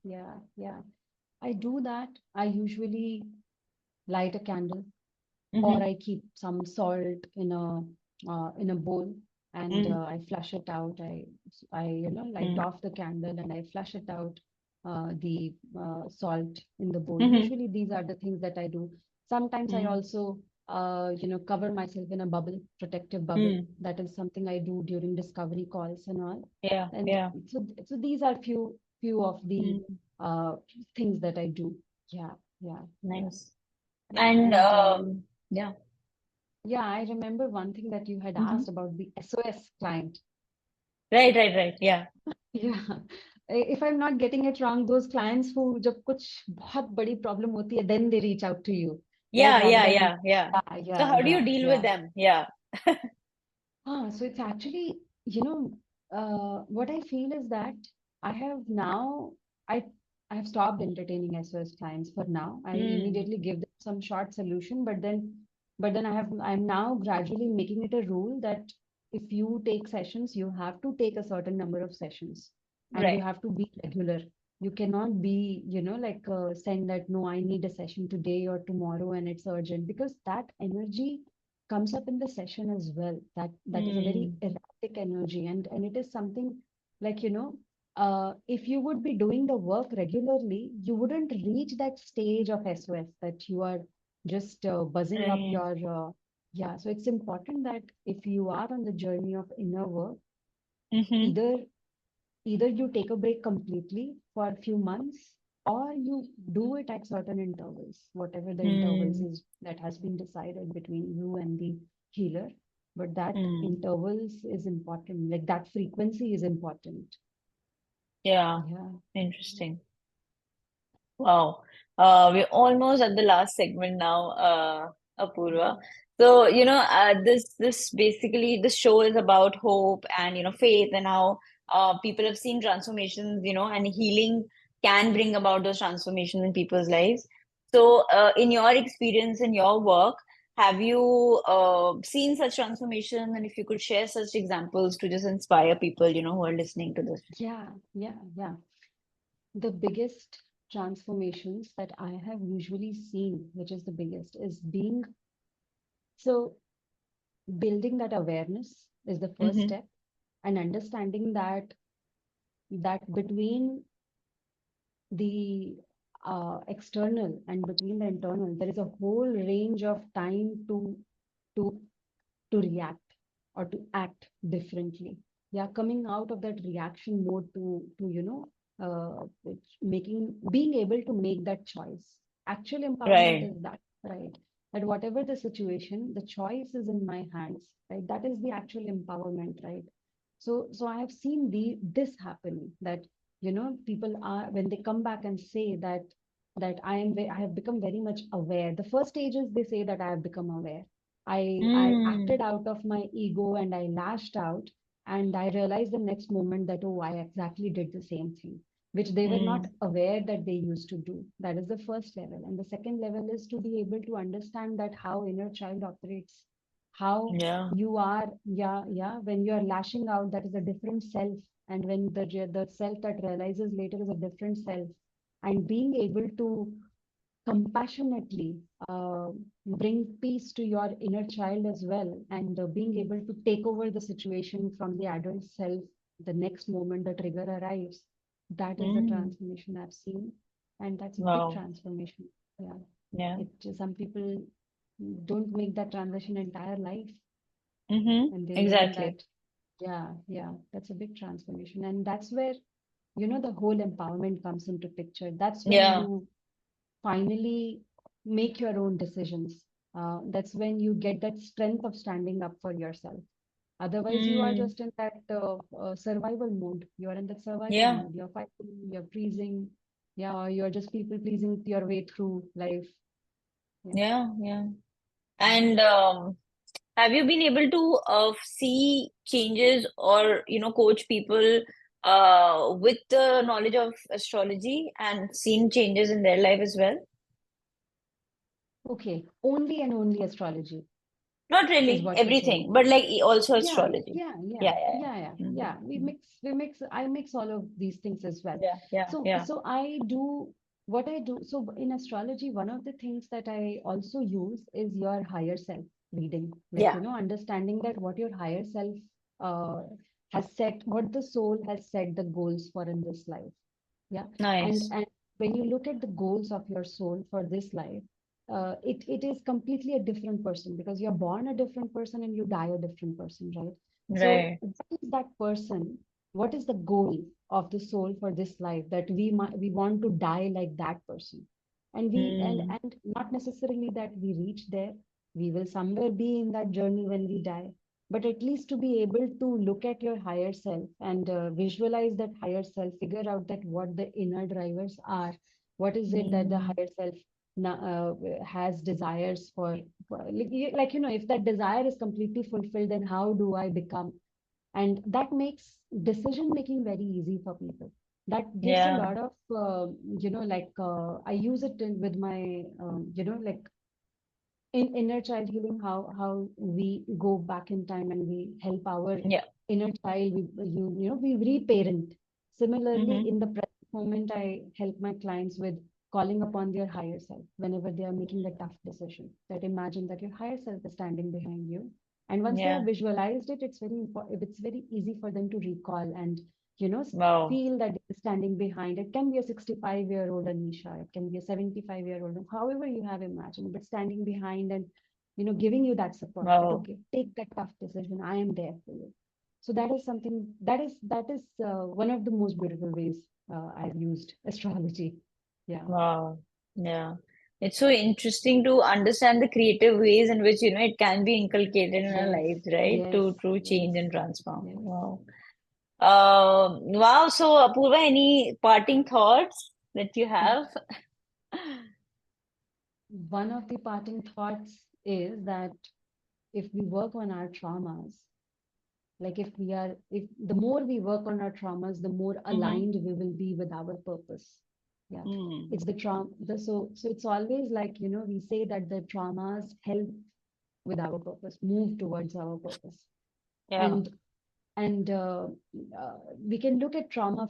yeah, yeah. I do that. I usually light a candle, or mm-hmm, I keep some salt in a bowl, and mm-hmm, I flush it out. I light mm-hmm, off the candle and I flush it out, the salt in the bowl. mm-hmm, Usually these are the things that I do. Sometimes I mm, also cover myself in a bubble, protective bubble. mm. That is something I do during discovery calls and all. Yeah, And yeah, so these are few of the mm, uh, things that I do. Yeah, yeah, yeah, nice. yeah. And And yeah. yeah, I remember one thing that you had Mm-hmm. asked about the SOS client. Right, right, right. Yeah. Yeah. If I'm not getting it wrong, those clients who जब कुछ बहुत बड़ी problem होती है, then they reach out to you, right? Yeah, Rather yeah, than yeah, yeah. yeah, So yeah, how do you yeah, deal with yeah. them? Yeah. So it's actually, what I feel is that I have now, I, I have stopped entertaining SOS clients for now. I Mm, immediately give them some short solution, but then I'm now gradually making it a rule that if you take sessions, you have to take a certain number of sessions, and you right. have to be regular. You cannot be, saying that, no, I need a session today or tomorrow and it's urgent, because that energy comes up in the session as well. That is a very Mm, erratic energy, and it is something like, if you would be doing the work regularly, you wouldn't reach that stage of SOS that you are just buzzing up right. your yeah. So it's important that if you are on the journey of inner work, Mm-hmm. either either you take a break completely for a few months, or you do it at certain intervals, whatever the intervals Mm, is that has been decided between you and the healer. But that mm. intervals is important, like that frequency is important. Yeah. Yeah, Interesting. Wow. We're almost at the last segment now, Apoorva. So, this basically this show is about hope and, faith, and how people have seen transformations, and healing can bring about those transformations in people's lives. So, in your experience, in your work, have you seen such transformation? And if you could share such examples to just inspire people, who are listening to this. yeah. The biggest transformations that I have usually seen, which is the biggest, is being so building that awareness is the first Mm-hmm. step, and understanding that between the external and between the internal, there is a whole range of time to to react or to act differently. Yeah, coming out of that reaction mode to making being able to make that choice. Actual empowerment Right. is that, right? That whatever the situation, the choice is in my hands, right? That is the actual empowerment, right? So I have seen this happening, that people are, when they come back and say that I have become very much aware. The first stage is they say that I have become aware. I Mm, acted out of my ego and I lashed out. And I realized the next moment that, oh, I exactly did the same thing, which they were not Mm. aware that they used to do. That is the first level. And the second level is to be able to understand that how inner child operates, how Yeah. you are, when you are lashing out, that is a different self. And when the self that realizes later is a different self. And being able to compassionately bring peace to your inner child as well, and being able to take over the situation from the adult self the next moment the trigger arrives. That is the Mm. transformation I've seen, and that's a big Wow. transformation. Yeah, Yeah. some people don't make that transition entire life, Mm-hmm. and they learn Exactly. that. Yeah, that's a big transformation, and that's where the whole empowerment comes into picture. That's when Yeah. you finally make your own decisions. That's when you get that strength of standing up for yourself. Otherwise, you are Mm. just in that survival mode. You are in that survival Yeah. mode. You're fighting, you're pleasing. Yeah, or you're just people pleasing your way through life. Yeah. Yeah. Yeah. Mhm. And have you been able to see changes or coach people with the knowledge of astrology and seen changes in their life as well? Okay, only and only astrology Not is really what you're saying. everything, but like also Yeah, astrology. yeah, yeah, Yeah, yeah, yeah, yeah, yeah. yeah. Mm-hmm. I mix all of these things as well. Yeah, yeah, yeah, So I do what I do. So in astrology, one of the things that I also use is your higher self reading, like, yeah. understanding that what your higher self uh, has set, what the soul has set the goals for in this life. Yeah. and Nice. and when you look at the goals of your soul for this life, it is completely a different person, because you're born a different person and you die a different person, right? So Right. what is that person, what is the goal of the soul for this life, that we want to die like that person? And we Mm. and not necessarily that we reach there, we will somewhere be in that journey when we die, but at least to be able to look at your higher self and visualize that higher self, figure out that what the inner drivers are, what is it that the Mm. higher self has desires for if that desire is completely fulfilled, then how do I become? And that makes decision making very easy for people. That gives a Yeah. lot of I use it with my like in inner child healing, how we go back in time and we help our Yeah. inner child, we reparent. Similarly, Mm-hmm. in the present moment, I help my clients with calling upon their higher self whenever they are making a tough decision. That imagine that your higher self is standing behind you, and once they have Yeah. visualized it, it's very easy for them to recall and you know Wow. feel that they're standing behind. It can be a 65-year-old Anisha, it can be a 75-year-old, however you have imagined, but standing behind and giving you that support, that Wow. okay, take that tough decision, I am there for you. So that is something that is one of the most beautiful ways I've used astrology. Yeah. Wow. Yeah. It's so interesting to understand the creative ways in which, it can be inculcated in our Yes, lives, right? yes, To change yes, and transform. yes. Wow. Wow. So, Apoorva, any parting thoughts that you have? One of the parting thoughts is that if we work on our traumas, like if the more we work on our traumas, the more Mm-hmm. aligned we will be with our purpose. Yeah. Mm. It's the trauma. So it's always like, we say that the traumas help with our purpose, move towards our purpose. Yeah. And and we can look at trauma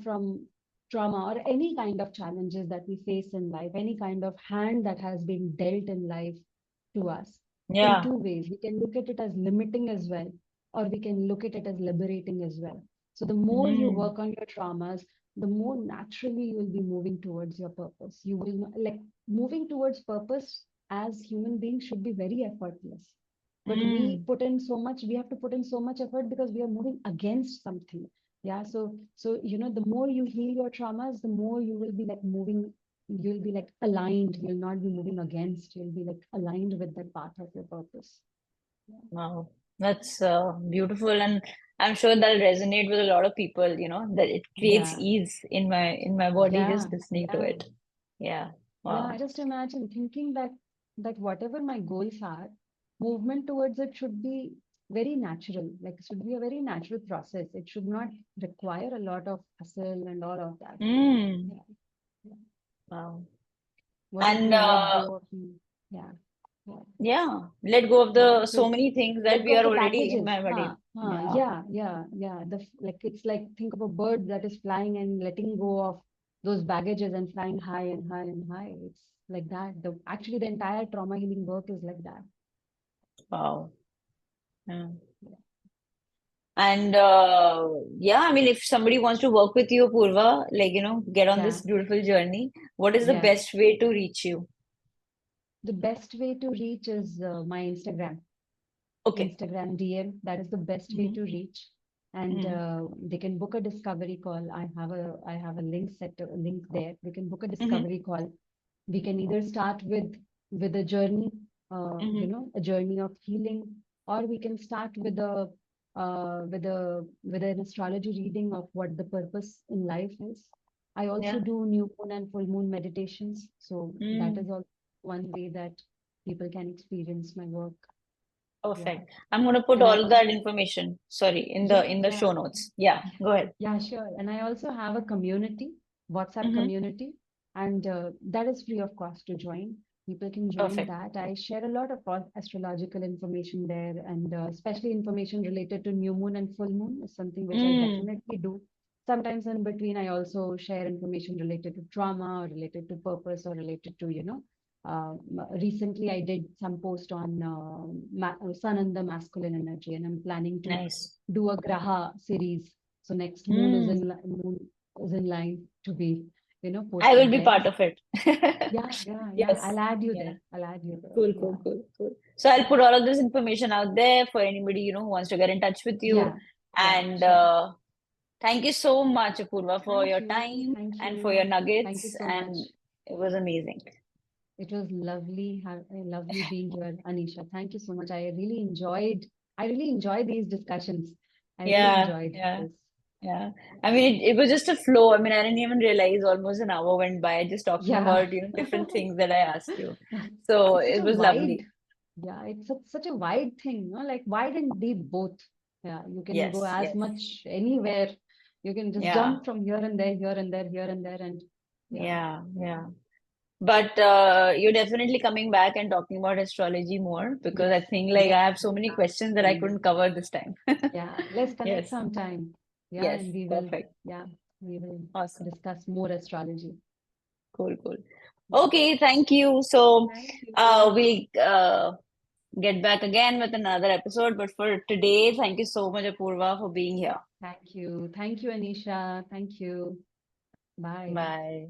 or any kind of challenges that we face in life, any kind of hand that has been dealt in life to us, in Yeah. two ways. We can look at it as limiting as well, or we can look at it as liberating as well. So the more you Mm. work on your traumas, the more naturally you will be moving towards your purpose. You will like moving towards purpose as human beings should be very effortless, but Mm. we have to put in so much effort because we are moving against something. Yeah. So the more you heal your traumas, the more you will be like moving, you'll be like aligned, you'll not be moving against, you'll be like aligned with that path of your purpose. Yeah. Wow. That's beautiful, and I'm sure that'll resonate with a lot of people, that it creates Yeah. ease in my body Yeah. just listening to Yeah. it. Yeah. Yeah, Wow. I just imagine thinking that whatever my goals are, movement towards it should be very natural. Like it should be a very natural process. It should not require a lot of hustle and all of that. Mm. Yeah. Yeah. Wow. What if And we let go of yeah. Yeah. yeah, let go of Yeah, the so because many things that let we go of are the already baggages. embedded. Yeah. Yeah, yeah, yeah. Like it's like think of a bird that is flying and letting go of those baggages and flying high and high and high. It's like that. The entire trauma healing work is like that. Wow. Yeah. Yeah. And yeah, I mean, if somebody wants to work with you, Purva, like, get on Yeah, this beautiful journey, what is the yeah. best way to reach you? The best way to reach is my Instagram. Okay. Instagram DM. That is the best way Mm-hmm. to reach. And Mm-hmm. they can book a discovery call. I have a link there. They can book a Mm-hmm. discovery call. We can either start with a journey, Mm-hmm. a journey of healing, or we can start with an astrology reading of what the purpose in life is. I also Yeah. do new moon and full moon meditations, so that Mm. is also one way that people can experience my work. Yeah. Perfect. I'm gonna put And I all of that also, information, sorry, in yeah, the yeah, show notes. Yeah, go ahead. yeah, sure. And I also have a community, WhatsApp Mm-hmm. community, and that is free of cost to join. People can join Perfect. that. I share a lot of astrological information there, and especially information related to new moon and full moon is something which I Mm. definitely do. Sometimes in between, I also share information related to trauma, or related to purpose, or related to, recently I did some post on sun and the masculine energy, and I'm planning to Nice. do a Graha series. So next Mm. moon is in line to be, I will posted be there. part of it. Yeah, yeah, yeah. Yes. I'll add you Yeah. there. I'll add you there. Cool, cool, Yeah, cool, cool. So I'll yeah, put all of this information out there for anybody, who wants to get in touch with you. yeah, yeah. And Sure. thank you so much, Apurva, for Thank your you. time Thank and for your you. Thank you nuggets. so much. And it was amazing. It was lovely being here, Anisha. Thank you so much. I really enjoy these discussions. I really Yeah, enjoyed yeah, this. yeah. I Yeah. mean, it was just a flow. I mean, I didn't even realize almost an hour went by just talking Yeah. about, different things that I asked you. So It's such it a was wide, lovely. yeah, it's such a wide thing, like why didn't they both? Yeah, you can go Yes, as yes. much anywhere. You can just Yeah, jump from here and there, here and there, here and there, and yeah, yeah, yeah. But you're definitely coming back and talking about astrology more because yes, I think like yes, I have so many questions that I absolutely. couldn't cover this time. Yeah, let's connect Yes, sometime. Yeah, yes, and perfect. yeah, we will Awesome. discuss more astrology. Cool, cool. Yeah. Okay, thank you. So Thank you. we get back again with another episode. But for today, thank you so much, Apoorva, for being here. Thank you. Thank you, Anisha. Thank you. Bye. Bye.